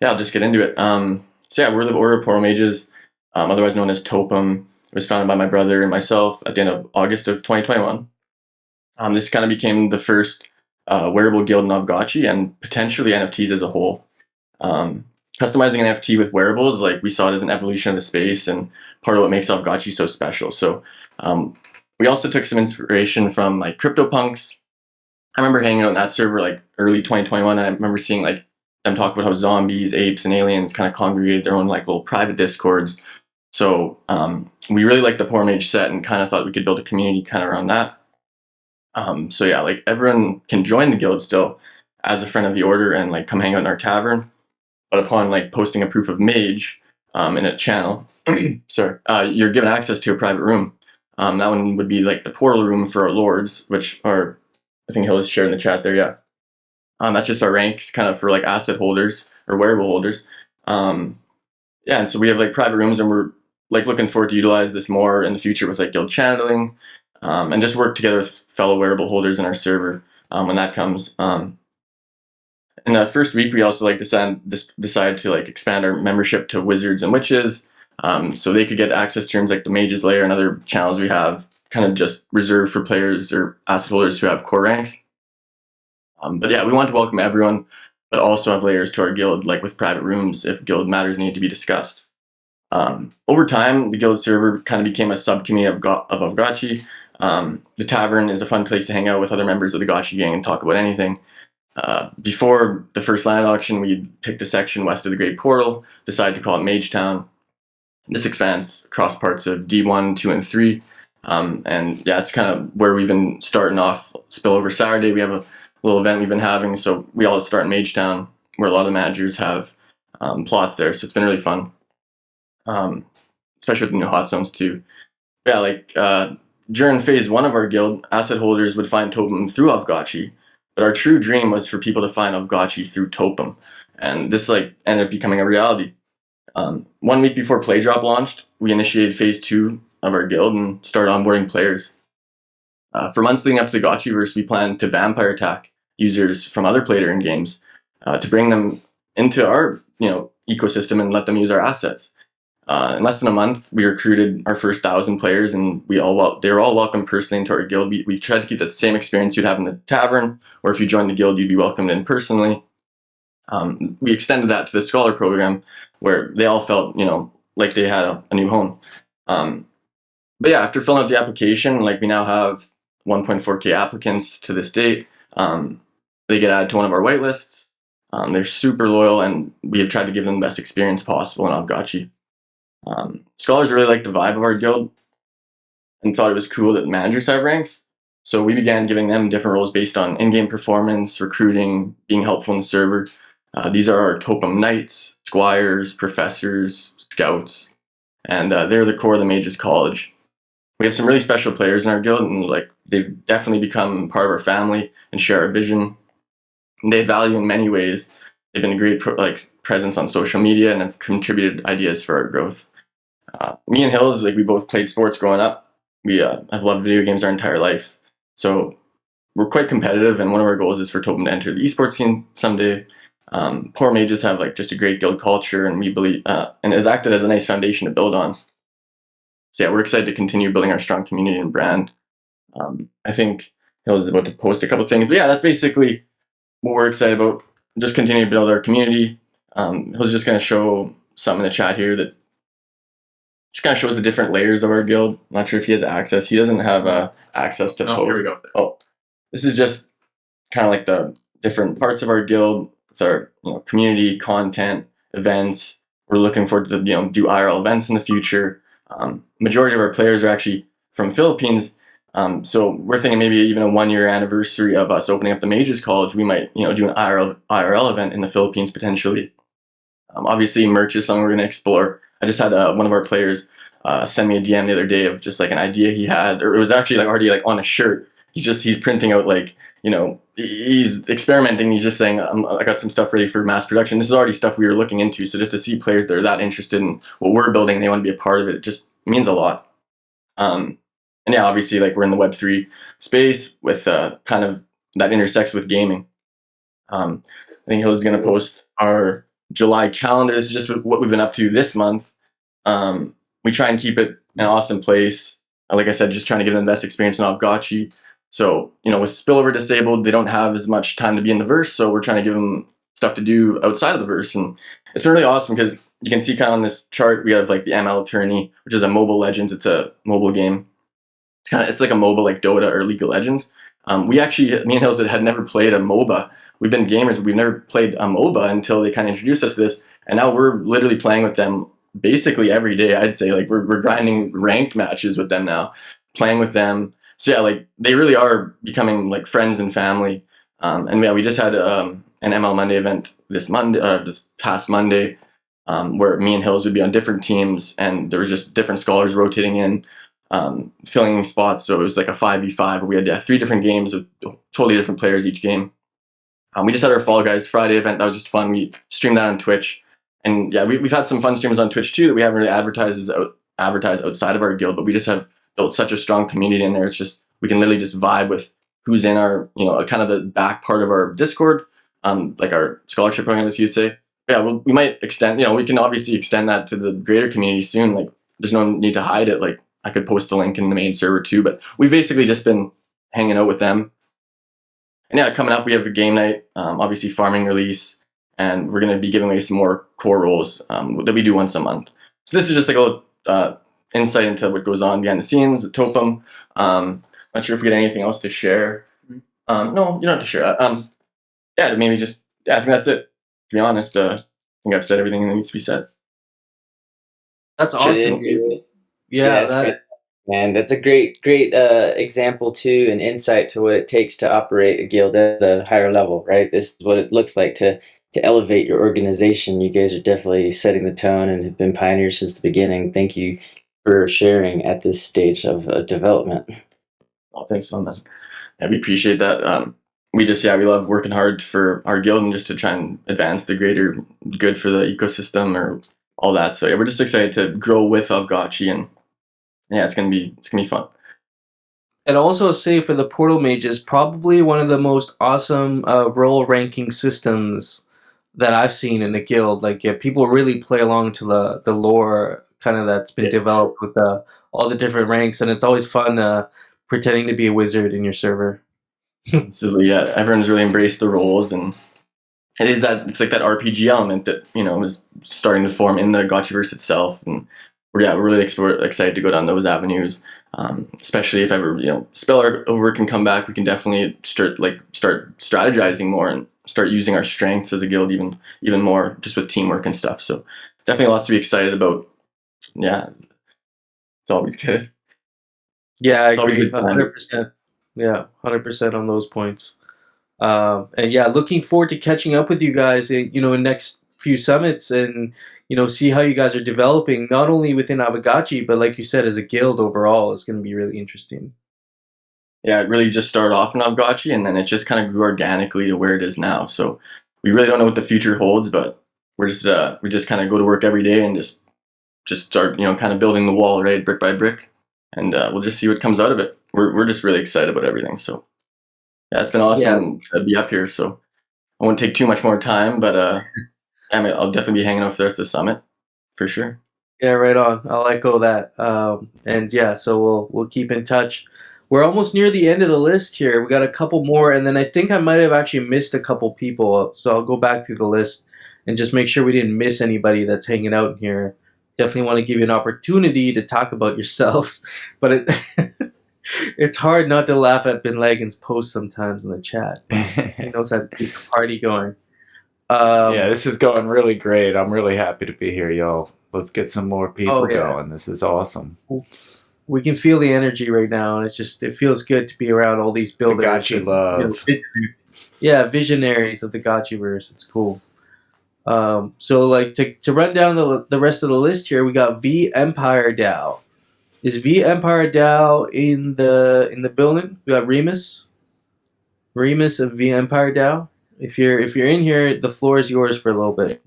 I'll just get into it. We're the Order of Portal Mages, otherwise known as Topum. It was founded by my brother and myself at the end of August of 2021. This kind of became the first wearable guild in Aavegotchi and potentially NFTs as a whole. Customizing an NFT with wearables, we saw it as an evolution of the space and part of what makes Aavegotchi so special. So we also took some inspiration from CryptoPunks. I remember hanging out in that server early 2021, and I remember seeing them talk about how zombies, apes, and aliens kind of congregated their own little private discords. So we really liked the Portal Mage set and kind of thought we could build a community kind of around that. Everyone can join the guild still as a friend of the order and come hang out in our tavern. But upon posting a proof of mage in a channel, you're given access to a private room. That one would be the portal room for our lords, which are, I think he'll share in the chat there. Yeah, that's just our ranks, kind of for asset holders or wearable holders. And so we have private rooms, and we're looking forward to utilize this more in the future with guild channeling, and just work together with fellow wearable holders in our server when that comes. In the first week, we also decided to expand our membership to wizards and witches, so they could get access to rooms like the Mages Lair and other channels we have, kind of just reserved for players or asset holders who have core ranks. We want to welcome everyone, but also have layers to our guild, with private rooms if guild matters need to be discussed. Over time, the guild server kind of became a sub-community of Aavegotchi. The tavern is a fun place to hang out with other members of the Gotchi gang and talk about anything. Before the first land auction, we picked a section west of the Great Portal, decided to call it Mage Town. This expands across parts of D1, 2, and 3. It's kind of where we've been starting off. Spillover Saturday, we have a little event we've been having, so we all start in Mage Town, where a lot of the managers have plots there, so it's been really fun. Especially with the new hot zones too. during phase 1 of our guild, asset holders would find Topum through Aavegotchi, but our true dream was for people to find Aavegotchi through Topum, and this ended up becoming a reality. 1 week before Playdrop launched, we initiated phase 2 of our guild and started onboarding players. For months leading up to the Gotchiverse, we planned to vampire attack users from other player-in games to bring them into our ecosystem and let them use our assets. In less than a month, we recruited our first 1,000 players, and they were all welcomed personally into our guild. We tried to keep that same experience you'd have in the tavern, or if you joined the guild, you'd be welcomed in personally. We extended that to the scholar program, where they all felt like they had a new home. But yeah, after filling out the application, we now have 1.4K applicants to this date. They get added to one of our whitelists. They're super loyal, and we have tried to give them the best experience possible in Aavegotchi. Scholars really liked the vibe of our guild and thought it was cool that managers have ranks. So we began giving them different roles based on in-game performance, recruiting, being helpful in the server. These are our Topum Knights, Squires, Professors, Scouts, and they're the core of the Mages College. We have some really special players in our guild, and they've definitely become part of our family and share our vision. And they value in many ways. They've been a great presence on social media and have contributed ideas for our growth. Me and Hills, we both played sports growing up. We have loved video games our entire life. So we're quite competitive, and one of our goals is for Topum to enter the esports scene someday. Poor Mages have just a great guild culture, and we believe and has acted as a nice foundation to build on. So yeah, we're excited to continue building our strong community and brand. I think Hills is about to post a couple things, but yeah, that's basically what we're excited about. Just continue to build our community. Hills just going to show something in the chat here that just kind of shows the different layers of our guild. I'm not sure if he has access. He doesn't have access to post. Here we go. Oh, this is just kind of the different parts of our guild. It's our community, content, events. We're looking forward to do IRL events in the future. Majority of our players are actually from Philippines, so we're thinking maybe even a 1-year anniversary of us opening up the Mages College. We might do an IRL event in the Philippines potentially. Obviously, merch is something we're going to explore. I just had one of our players send me a DM the other day of just an idea he had, or it was actually already on a shirt. He's printing out he's experimenting. He's just saying, I got some stuff ready for mass production. This is already stuff we were looking into. So just to see players that are that interested in what we're building and they want to be a part of it, it just means a lot. And yeah, obviously we're in the Web3 space with kind of that intersects with gaming. I think Hill's going to post our July calendar. This is just what we've been up to this month. We try and keep it an awesome place. Like I said, just trying to give them the best experience in Aavegotchi. So, with Spillover disabled, they don't have as much time to be in the verse, so we're trying to give them stuff to do outside of the verse. And it's been really awesome because you can see kind of on this chart, we have the ML Tourney, which is a mobile Legends. It's a mobile game. It's like a mobile Dota or League of Legends. Me and Hills had never played a MOBA. We've been gamers, but we've never played a MOBA until they kind of introduced us to this. And now we're literally playing with them basically every day. I'd say we're grinding ranked matches with them now, playing with them. So yeah, they really are becoming friends and family. And yeah, we just had an ML Monday event this past Monday, where me and Hills would be on different teams, and there was just different scholars rotating in, filling spots. So it was a 5v5 where we had 3 different games with totally different players each game. We just had our Fall Guys Friday event. That was just fun. We streamed that on Twitch. And yeah, we've had some fun streamers on Twitch too that we haven't really advertised outside of our guild, but we just have built such a strong community in there. It's just, we can literally just vibe with who's in our, kind of the back part of our Discord, our scholarship program, as you'd say. Yeah, we might extend, we can obviously extend that to the greater community soon. There's no need to hide it. I could post the link in the main server too, but we've basically just been hanging out with them. And yeah, coming up, we have a game night, obviously farming release, and we're going to be giving away some more core roles that we do once a month. So this is just a little insight into what goes on behind the scenes at Topum. Not sure if we get anything else to share. No, you don't have to share that. Yeah, maybe just, I think that's it. To be honest, I think I've said everything that needs to be said. That's awesome. Yeah, that's great. And that's a great example too, and insight to what it takes to operate a guild at a higher level, right? This is what it looks like to elevate your organization. You guys are definitely setting the tone and have been pioneers since the beginning. Thank you for sharing at this stage of development. Oh, thanks so much. Yeah, we appreciate that. We love working hard for our guild and just to try and advance the greater good for the ecosystem or all that. So yeah, we're just excited to grow with Aavegotchi, and yeah, it's gonna be fun. And also say for the Portal Mages, probably one of the most awesome role ranking systems that I've seen in a guild. Like, yeah, people really play along to the lore kind of that's been developed with all the different ranks, and it's always fun pretending to be a wizard in your server. Absolutely, yeah. Everyone's really embraced the roles, and it's like that RPG element that is starting to form in the Gotchiverse itself, and we're really excited to go down those avenues. Especially if ever Spell can come back, we can definitely start strategizing more and start using our strengths as a guild even more, just with teamwork and stuff. So definitely lots to be excited about. Yeah, it's always good. Yeah, I Always agree, good time. 100%. Yeah, 100% on those points. And yeah, looking forward to catching up with you guys, in next few summits, and see how you guys are developing, not only within Aavegotchi, but like you said, as a guild overall. Is going to be really interesting. Yeah, it really just started off in Aavegotchi, and then it just kind of grew organically to where it is now. So we really don't know what the future holds, but we just kind of go to work every day and just start kind of building the wall, right, brick by brick, and we'll just see what comes out of it. We're just really excited about everything. So yeah, it's been awesome to be up here. So I won't take too much more time, but I'll definitely be hanging out for the rest of the summit for sure. Yeah, right on. I'll echo that. And yeah, so we'll keep in touch. We're almost near the end of the list here. We got a couple more, and then I think I might have actually missed a couple people. So I'll go back through the list and just make sure we didn't miss anybody that's hanging out here. Definitely want to give you an opportunity to talk about yourselves, but it's hard not to laugh at Bin Laden's posts sometimes in the chat. He knows how to keep the party going. Yeah, this is going really great. I'm really happy to be here, y'all. Let's get some more people going. This is awesome. We can feel the energy right now, and it feels good to be around all these builders. The Gotchi love. Visionaries of the Gotchiverse. It's cool. So like to run down the rest of the list here, we got V Empire DAO. Is V Empire DAO in the building? We got Remus of V Empire DAO. If you're in here, the floor is yours for a little bit.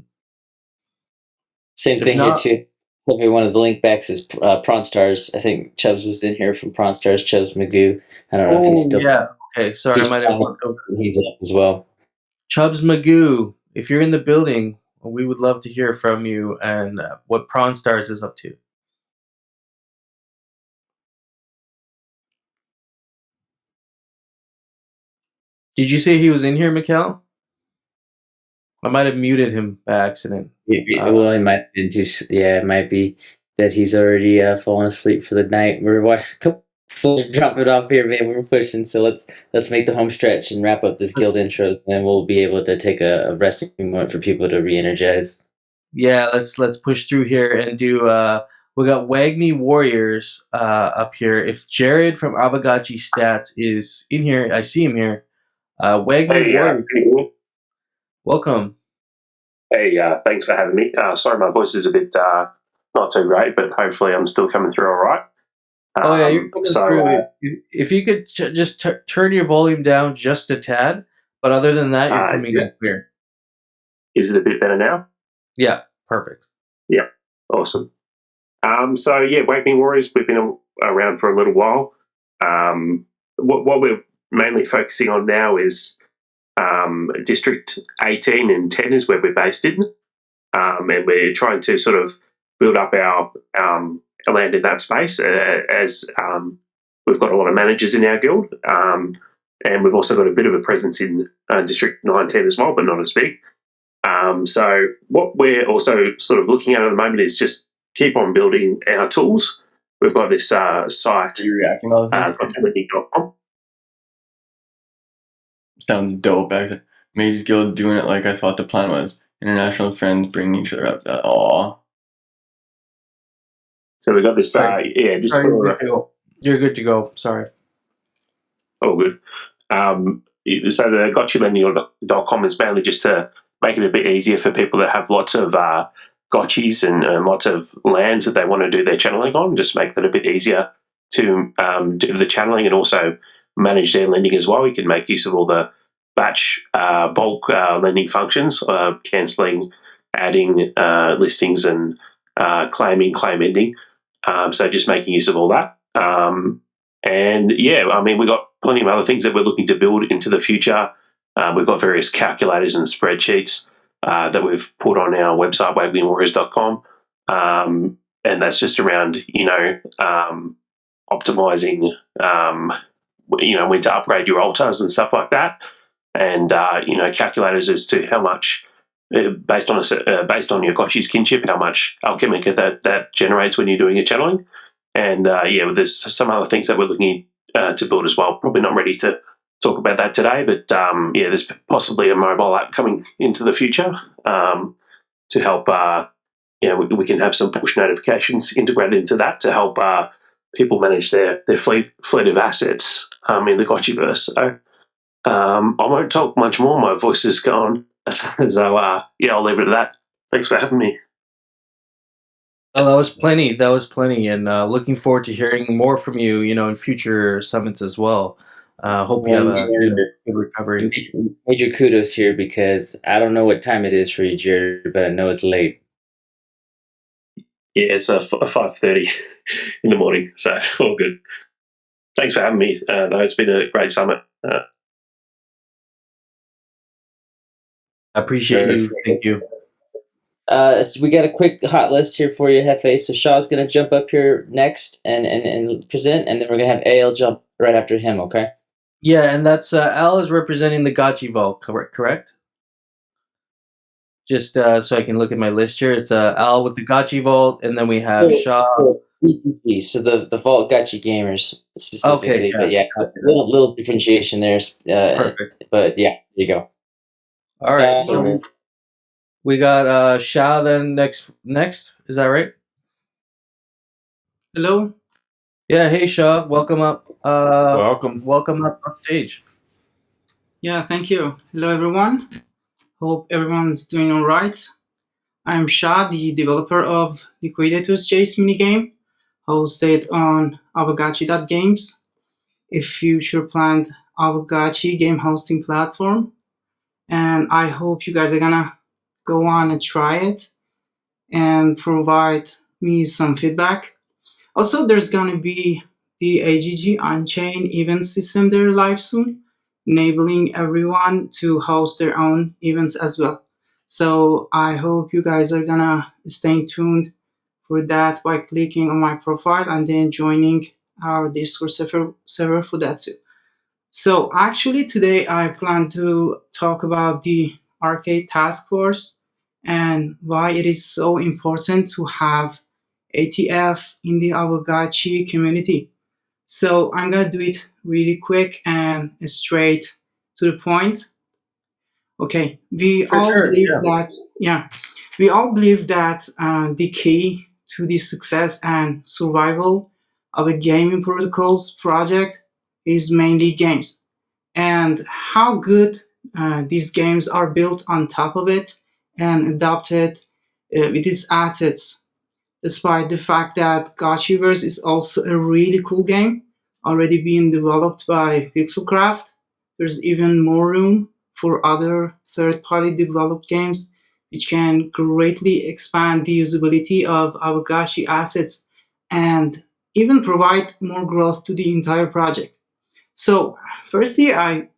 Same thing here too. Probably one of the link backs is Prawn Stars. I think Chubbs was in here from Prawn Stars. Chubbs Magoo. I don't know if he's still. Yeah. Okay. Sorry, I might have looked over. He's up as well. Chubbs Magoo, if you're in the building, we would love to hear from you and what Prawn Stars is up to. Did you say he was in here, Mikkel? I might have muted him by accident. Well, it might be it might be that he's already fallen asleep for the night. We're drop it off here, man. We're pushing, so let's make the home stretch and wrap up this guild intros, and then we'll be able to take a resting moment for people to re-energize. Yeah, let's push through here and do. We got Wagme Warriors up here. If Jared from Aavegotchi Stats is in here, I see him here. Wagme Warriors. Welcome. Hey, thanks for having me. Sorry, my voice is a bit not so great, but hopefully I'm still coming through all right. You're coming through. If you could just turn your volume down just a tad, but other than that, you're coming in clear. Is it a bit better now? Yeah, perfect. Yeah, awesome. Wagme Warriors, we've been around for a little while. What we're mainly focusing on now is District 18 and 10 is where we're based in, and we're trying to sort of build up our land in that space as we've got a lot of managers in our guild, and we've also got a bit of a presence in District 19 as well, but not as big. So what we're also sort of looking at the moment is just keep on building our tools. We've got this site, gotchiverse.com. Sounds dope. Actually, Mage Guild doing it like I thought the plan was. International friends bringing each other up. Aw. So we got this. You're good to go. Sorry. Oh, good. So the gotchiverse.com is mainly just to make it a bit easier for people that have lots of gotchis and lots of lands that they want to do their channeling on, just make that a bit easier to do the channeling and also manage their lending as well. You can make use of all the batch bulk lending functions, cancelling, adding listings and claiming, claim ending. So just making use of all that. And yeah, I mean, we've got plenty of other things that we're looking to build into the future. We've got various calculators and spreadsheets that we've put on our website, wagwingwarriors.com. And that's just around, optimizing, when to upgrade your altars and stuff like that. And, calculators as to how much, based on your Gotchi's kinship, how much alchemic that generates when you're doing your channeling. And there's some other things that we're looking to build as well. Probably not ready to talk about that today, but there's possibly a mobile app coming into the future to help. We can have some push notifications integrated into that to help people manage their fleet of assets in the Gotchiverse. So I won't talk much more. My voice is gone. So I'll leave it at that. Thanks for having me. Oh, that was plenty. That was plenty, and looking forward to hearing more from you. In future summits as well. Hope you have a good recovery. Major kudos here because I don't know what time it is for you, Jared, but I know it's late. Yeah, it's 5:30 in the morning, so all good. Thanks for having me. It's been a great summit. I appreciate you. Thank you. We got a quick hot list here for you, Hefe. So Shaw's going to jump up here next and present, and then we're going to have AL jump right after him, okay? Yeah, and that's Al is representing the Gotchi Vault, correct? Just so I can look at my list here. It's Al with the Gotchi Vault, and then we have Shaw. So the Vault Gotchi Gamers specifically, Okay, but yeah, little differentiation there. Perfect. But yeah, there you go. All right, so we got Shah then next. Is that right? Hello. Yeah, hey Shah, welcome up. Welcome up on stage. Yeah, thank you. Hello, everyone. Hope everyone's doing all right. I'm Shah, the developer of Liquidators Jace minigame, hosted on Aavegotchi.games, a future-planned Aavegotchi game hosting platform. And I hope you guys are gonna go on and try it and provide me some feedback. Also, there's gonna be the AGG Unchained event system there live soon, enabling everyone to host their own events as well. So I hope you guys are gonna stay tuned for that by clicking on my profile and then joining our Discord server for that too. So actually today I plan to talk about the Arcade Task Force and why it is so important to have ATF in the Aavegotchi community. So I'm gonna do it really quick and straight to the point. Okay, we all believe that the key to the success and survival of a gaming protocols project is mainly games, and how good these games are built on top of it and adopted with its assets. Despite the fact that Gotchiverse is also a really cool game, already being developed by Pixelcraft, there's even more room for other third-party developed games which can greatly expand the usability of Aavegotchi assets and even provide more growth to the entire project. So, firstly, I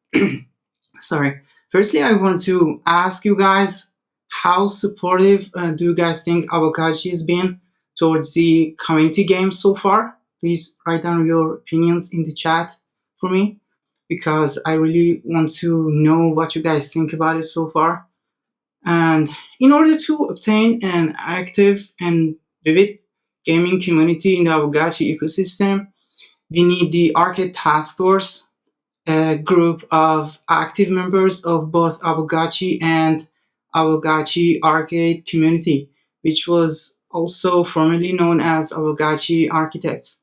want to ask you guys, how supportive do you guys think Aavegotchi has been towards the community game so far? Please write down your opinions in the chat for me, because I really want to know what you guys think about it so far. And in order to obtain an active and vivid gaming community in the Aavegotchi ecosystem, we need the Arcade Task Force, a group of active members of both Aavegotchi and Aavegotchi Arcade community, which was also formerly known as Aavegotchi Architects.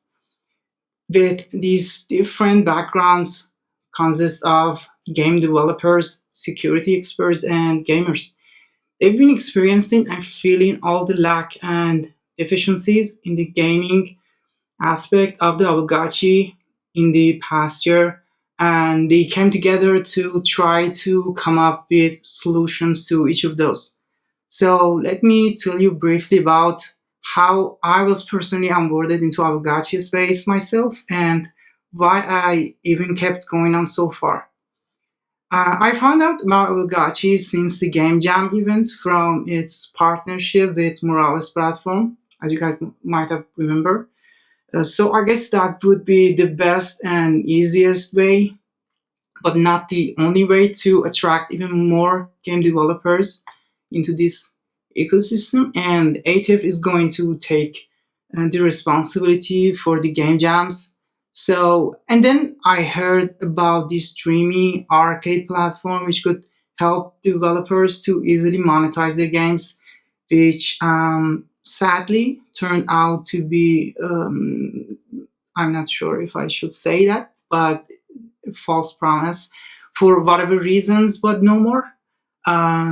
With these different backgrounds consist of game developers, security experts, and gamers. they've been experiencing and feeling all the lack and deficiencies in the gaming aspect of the Aavegotchi in the past year, and they came together to try to come up with solutions to each of those. So let me tell you briefly about how I was personally onboarded into Aavegotchi space myself and why I even kept going on so far. I found out about Aavegotchi since the Game Jam event from its partnership with Morales platform, as you guys might have remembered. So I guess that would be the best and easiest way, but not the only way to attract even more game developers into this ecosystem. And ATF is going to take the responsibility for the game jams. So, and then I heard about this Dreamy arcade platform, which could help developers to easily monetize their games, which sadly turned out to be, I'm not sure if I should say that, but false promise for whatever reasons, but no more.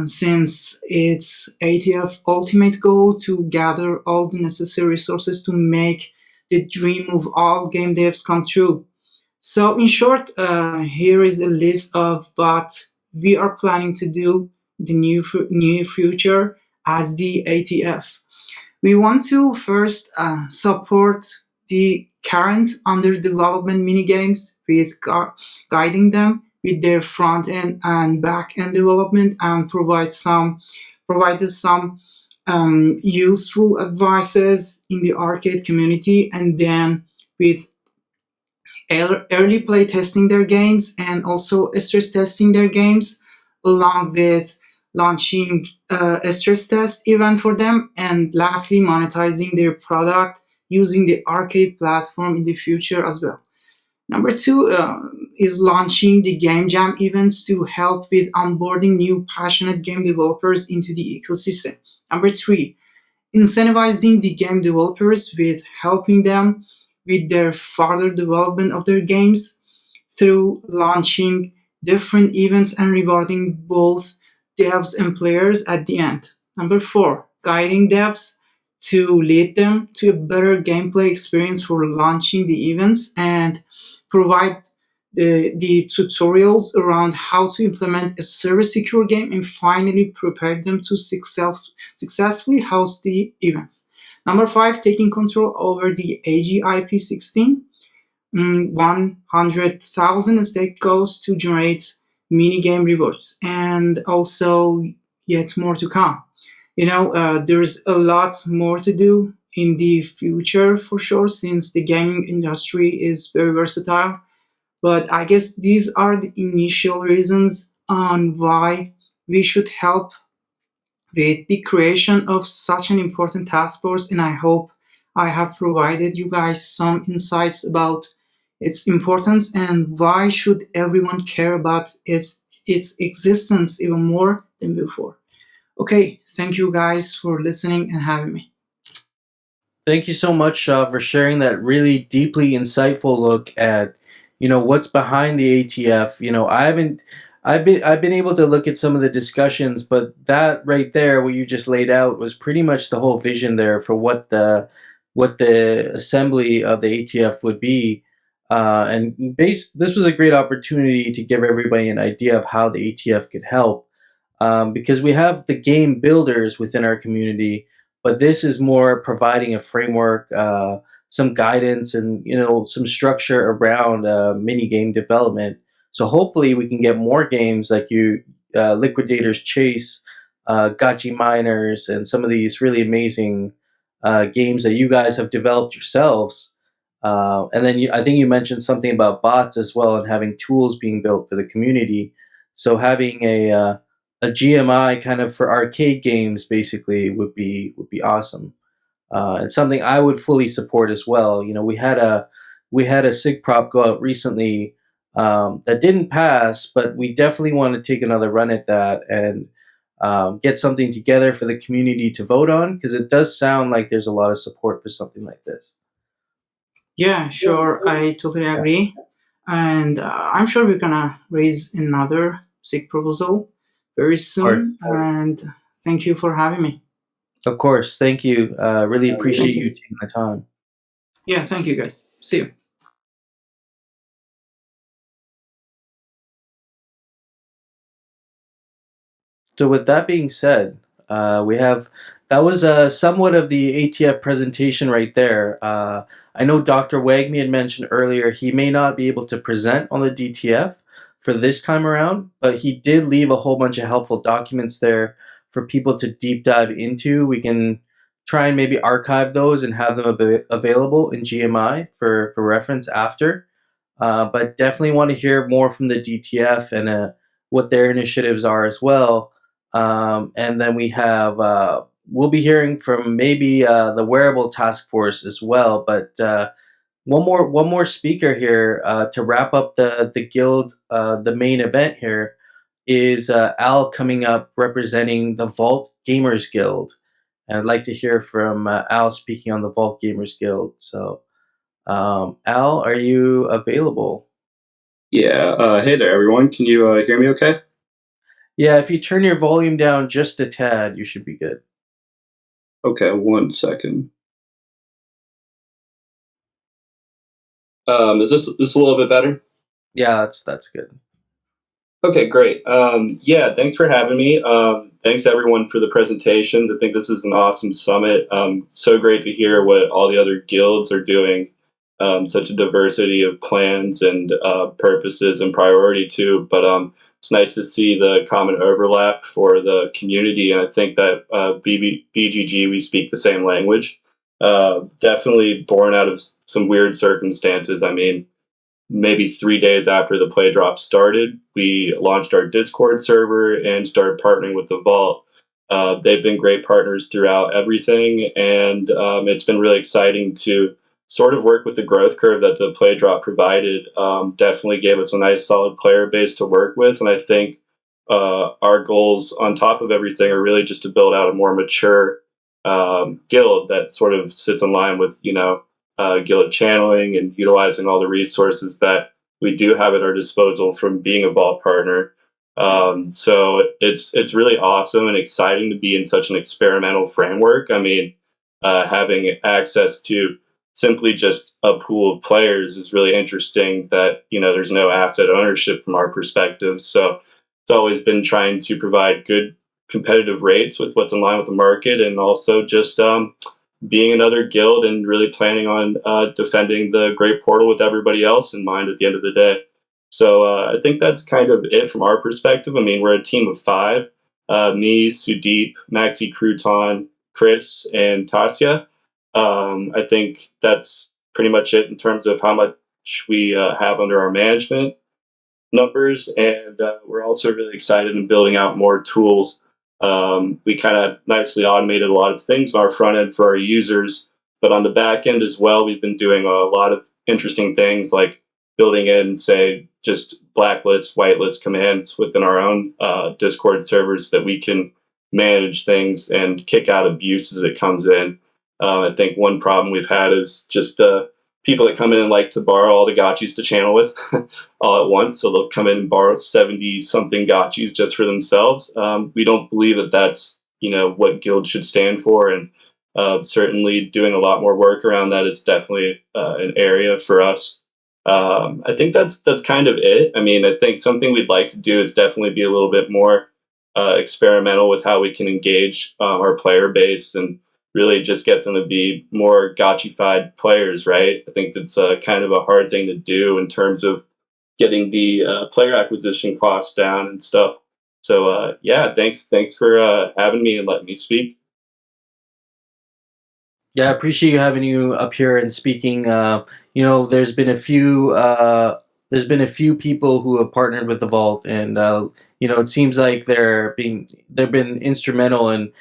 Since it's ATF ultimate goal to gather all the necessary resources to make the dream of all game devs come true. So, in short, here is a list of what we are planning to do in the near future as the ATF. We want to first support the current under development mini games with guiding them with their front end and back end development and provided some useful advices in the arcade community, and then with early play testing their games and also stress testing their games, along with launching a stress test event for them, and lastly monetizing their product using the arcade platform in the future as well. Number two is launching the game jam events to help with onboarding new passionate game developers into the ecosystem. Number three, incentivizing the game developers with helping them with their further development of their games through launching different events and rewarding both devs and players at the end. Number four, guiding devs to lead them to a better gameplay experience for launching the events and provide the tutorials around how to implement a service secure game, and finally prepare them to successfully host the events. Number five, taking control over the AGIP 16. 100,000 stake goes to generate mini game rewards, and also yet more to come. There's a lot more to do in the future for sure, since the gaming industry is very versatile. But I guess these are the initial reasons on why we should help with the creation of such an important task force, and I hope I have provided you guys some insights about its importance and why should everyone care about its existence even more than before. Okay, thank you guys for listening and having me. Thank you so much, for sharing that really deeply insightful look at, what's behind the ATF. I've been able to look at some of the discussions, but that right there, what you just laid out, was pretty much the whole vision there for what the assembly of the ATF would be. This was a great opportunity to give everybody an idea of how the ATF could help, because we have the game builders within our community, but this is more providing a framework, some guidance, and some structure around mini game development. So hopefully we can get more games like Liquidators Chase, Gotchi Miners, and some of these really amazing games that you guys have developed yourselves. And then I think you mentioned something about bots as well, and having tools being built for the community. So having a GMI kind of for arcade games basically would be awesome, and something I would fully support as well. We had a SIG prop go out recently, that didn't pass, but we definitely want to take another run at that and get something together for the community to vote on, because it does sound like there's a lot of support for something like this. Yeah, sure, I totally agree. And I'm sure we're gonna raise another SIG proposal very soon. And Thank you for having me. Of course, thank you. Really appreciate you taking the time. Yeah, thank you guys. See you. So with that being said, that was somewhat of the ATF presentation right there. I know Dr. Wagme had mentioned earlier he may not be able to present on the DTF for this time around, but he did leave a whole bunch of helpful documents there for people to deep dive into. We can try and maybe archive those and have them available in GMI for reference after. But definitely want to hear more from the DTF and what their initiatives are as well. And then we'll be hearing from maybe the wearable task force as well. But one more speaker here to wrap up the guild, the main event here is Al coming up representing the Vault Gamers Guild. And I'd like to hear from Al speaking on the Vault Gamers Guild. So, Al, are you available? Yeah, hey there, everyone. Can you hear me okay? Yeah, if you turn your volume down just a tad, you should be good. Okay, 1 second. Is this a little bit better? Yeah, that's good. Okay, great. Yeah, thanks for having me. Thanks everyone for the presentations. I think this is an awesome summit. So great to hear what all the other guilds are doing. Such a diversity of plans and purposes and priority too. But it's nice to see the common overlap for the community, and I think that BGG we speak the same language. Definitely born out of some weird circumstances. I mean, maybe 3 days after the play drop started, we launched our Discord server and started partnering with the Vault. They've been great partners throughout everything, and it's been really exciting to sort of work with the growth curve that the play drop provided. Definitely gave us a nice solid player base to work with, and I think our goals on top of everything are really just to build out a more mature guild that sort of sits in line with guild channeling and utilizing all the resources that we do have at our disposal from being a Vault partner. So it's really awesome and exciting to be in such an experimental framework. I mean, having access to simply just a pool of players is really interesting. That there's no asset ownership from our perspective. So it's always been trying to provide good competitive rates with what's in line with the market, and also just being another guild and really planning on defending the Great Portal with everybody else in mind at the end of the day. So I think that's kind of it from our perspective. I mean, we're a team of 5. Me, Sudeep, Maxi Crouton, Chris, and Tasya. I think that's pretty much it in terms of how much we have under our management numbers, and we're also really excited in building out more tools. We kind of nicely automated a lot of things on our front end for our users, but on the back end as well, we've been doing a lot of interesting things like building in, say, just blacklist, whitelist commands within our own Discord servers that we can manage things and kick out abuse as it comes in. I think one problem we've had is just people that come in and like to borrow all the gotchis to channel with all at once. So they'll come in and borrow 70 something gotchis just for themselves. We don't believe that that's what guild should stand for, and certainly doing a lot more work around that is definitely an area for us. I think that's kind of it. I mean, I think something we'd like to do is definitely be a little bit more experimental with how we can engage our player base and really just get them to be more gotchified players, right? I think that's kind of a hard thing to do in terms of getting the player acquisition costs down and stuff. So yeah, thanks for having me and letting me speak. Yeah, I appreciate you having you up here and speaking. There's been a few people who have partnered with the Vault, and it seems like they've been instrumental in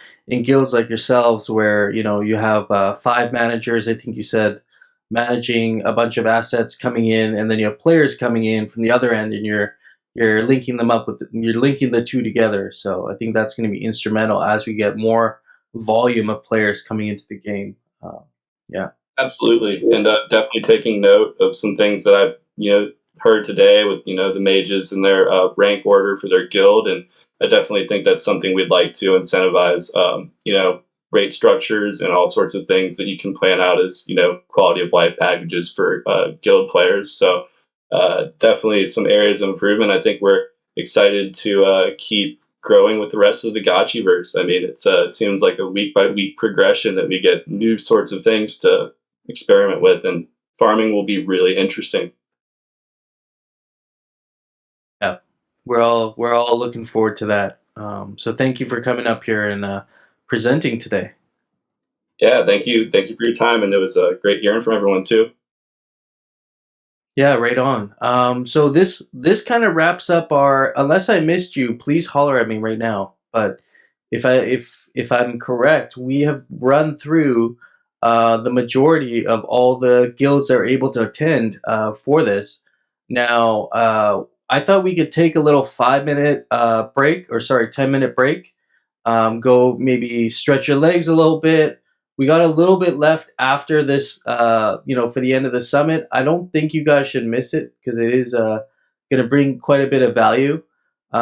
guilds like yourselves, where you have 5 managers. I think you said managing a bunch of assets coming in, and then you have players coming in from the other end, and you're linking them up you're linking the two together. So I think that's going to be instrumental as we get more volume of players coming into the game. Yeah. Absolutely, and definitely taking note of some things that I've heard today with the mages and their rank order for their guild, and I definitely think that's something we'd like to incentivize. Rate structures and all sorts of things that you can plan out as quality of life packages for guild players. So definitely some areas of improvement. I think we're excited to keep growing with the rest of the Gotchiverse. I mean, it seems like a week by week progression that we get new sorts of things to experiment with, and farming will be really interesting. Yeah, we're all looking forward to that. So thank you for coming up here and presenting today. Yeah, thank you for your time, and it was great hearing from everyone too. Yeah, right on. So this kind of wraps up our. Unless I missed you, please holler at me right now. But if I'm correct, we have run through the majority of all the guilds that are able to attend for this. Now, I thought we could take a little 5-minute break, or sorry, 10-minute break. Go maybe stretch your legs a little bit. We got a little bit left after this, for the end of the summit. I don't think you guys should miss it because it is going to bring quite a bit of value.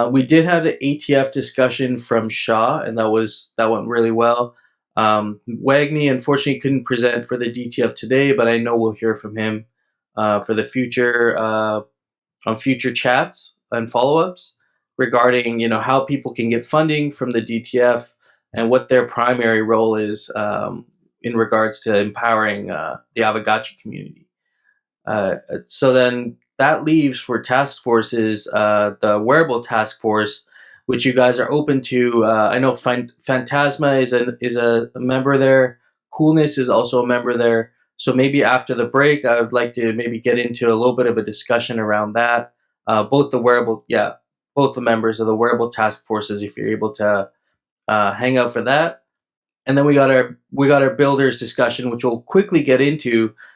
We did have the ATF discussion from Shaw, and that went really well. Wagner unfortunately couldn't present for the DTF today, but I know we'll hear from him for the future on future chats and follow-ups regarding how people can get funding from the DTF and what their primary role is in regards to empowering the Aavegotchi community. So then that leaves for task forces the wearable task force, which you guys are open to. I know Phantasma is a member there. Coolness is also a member there. So maybe after the break, I would like to maybe get into a little bit of a discussion around that. Both the members of the wearable task forces, if you're able to hang out for that. And then we got our builders discussion, which we'll quickly get into.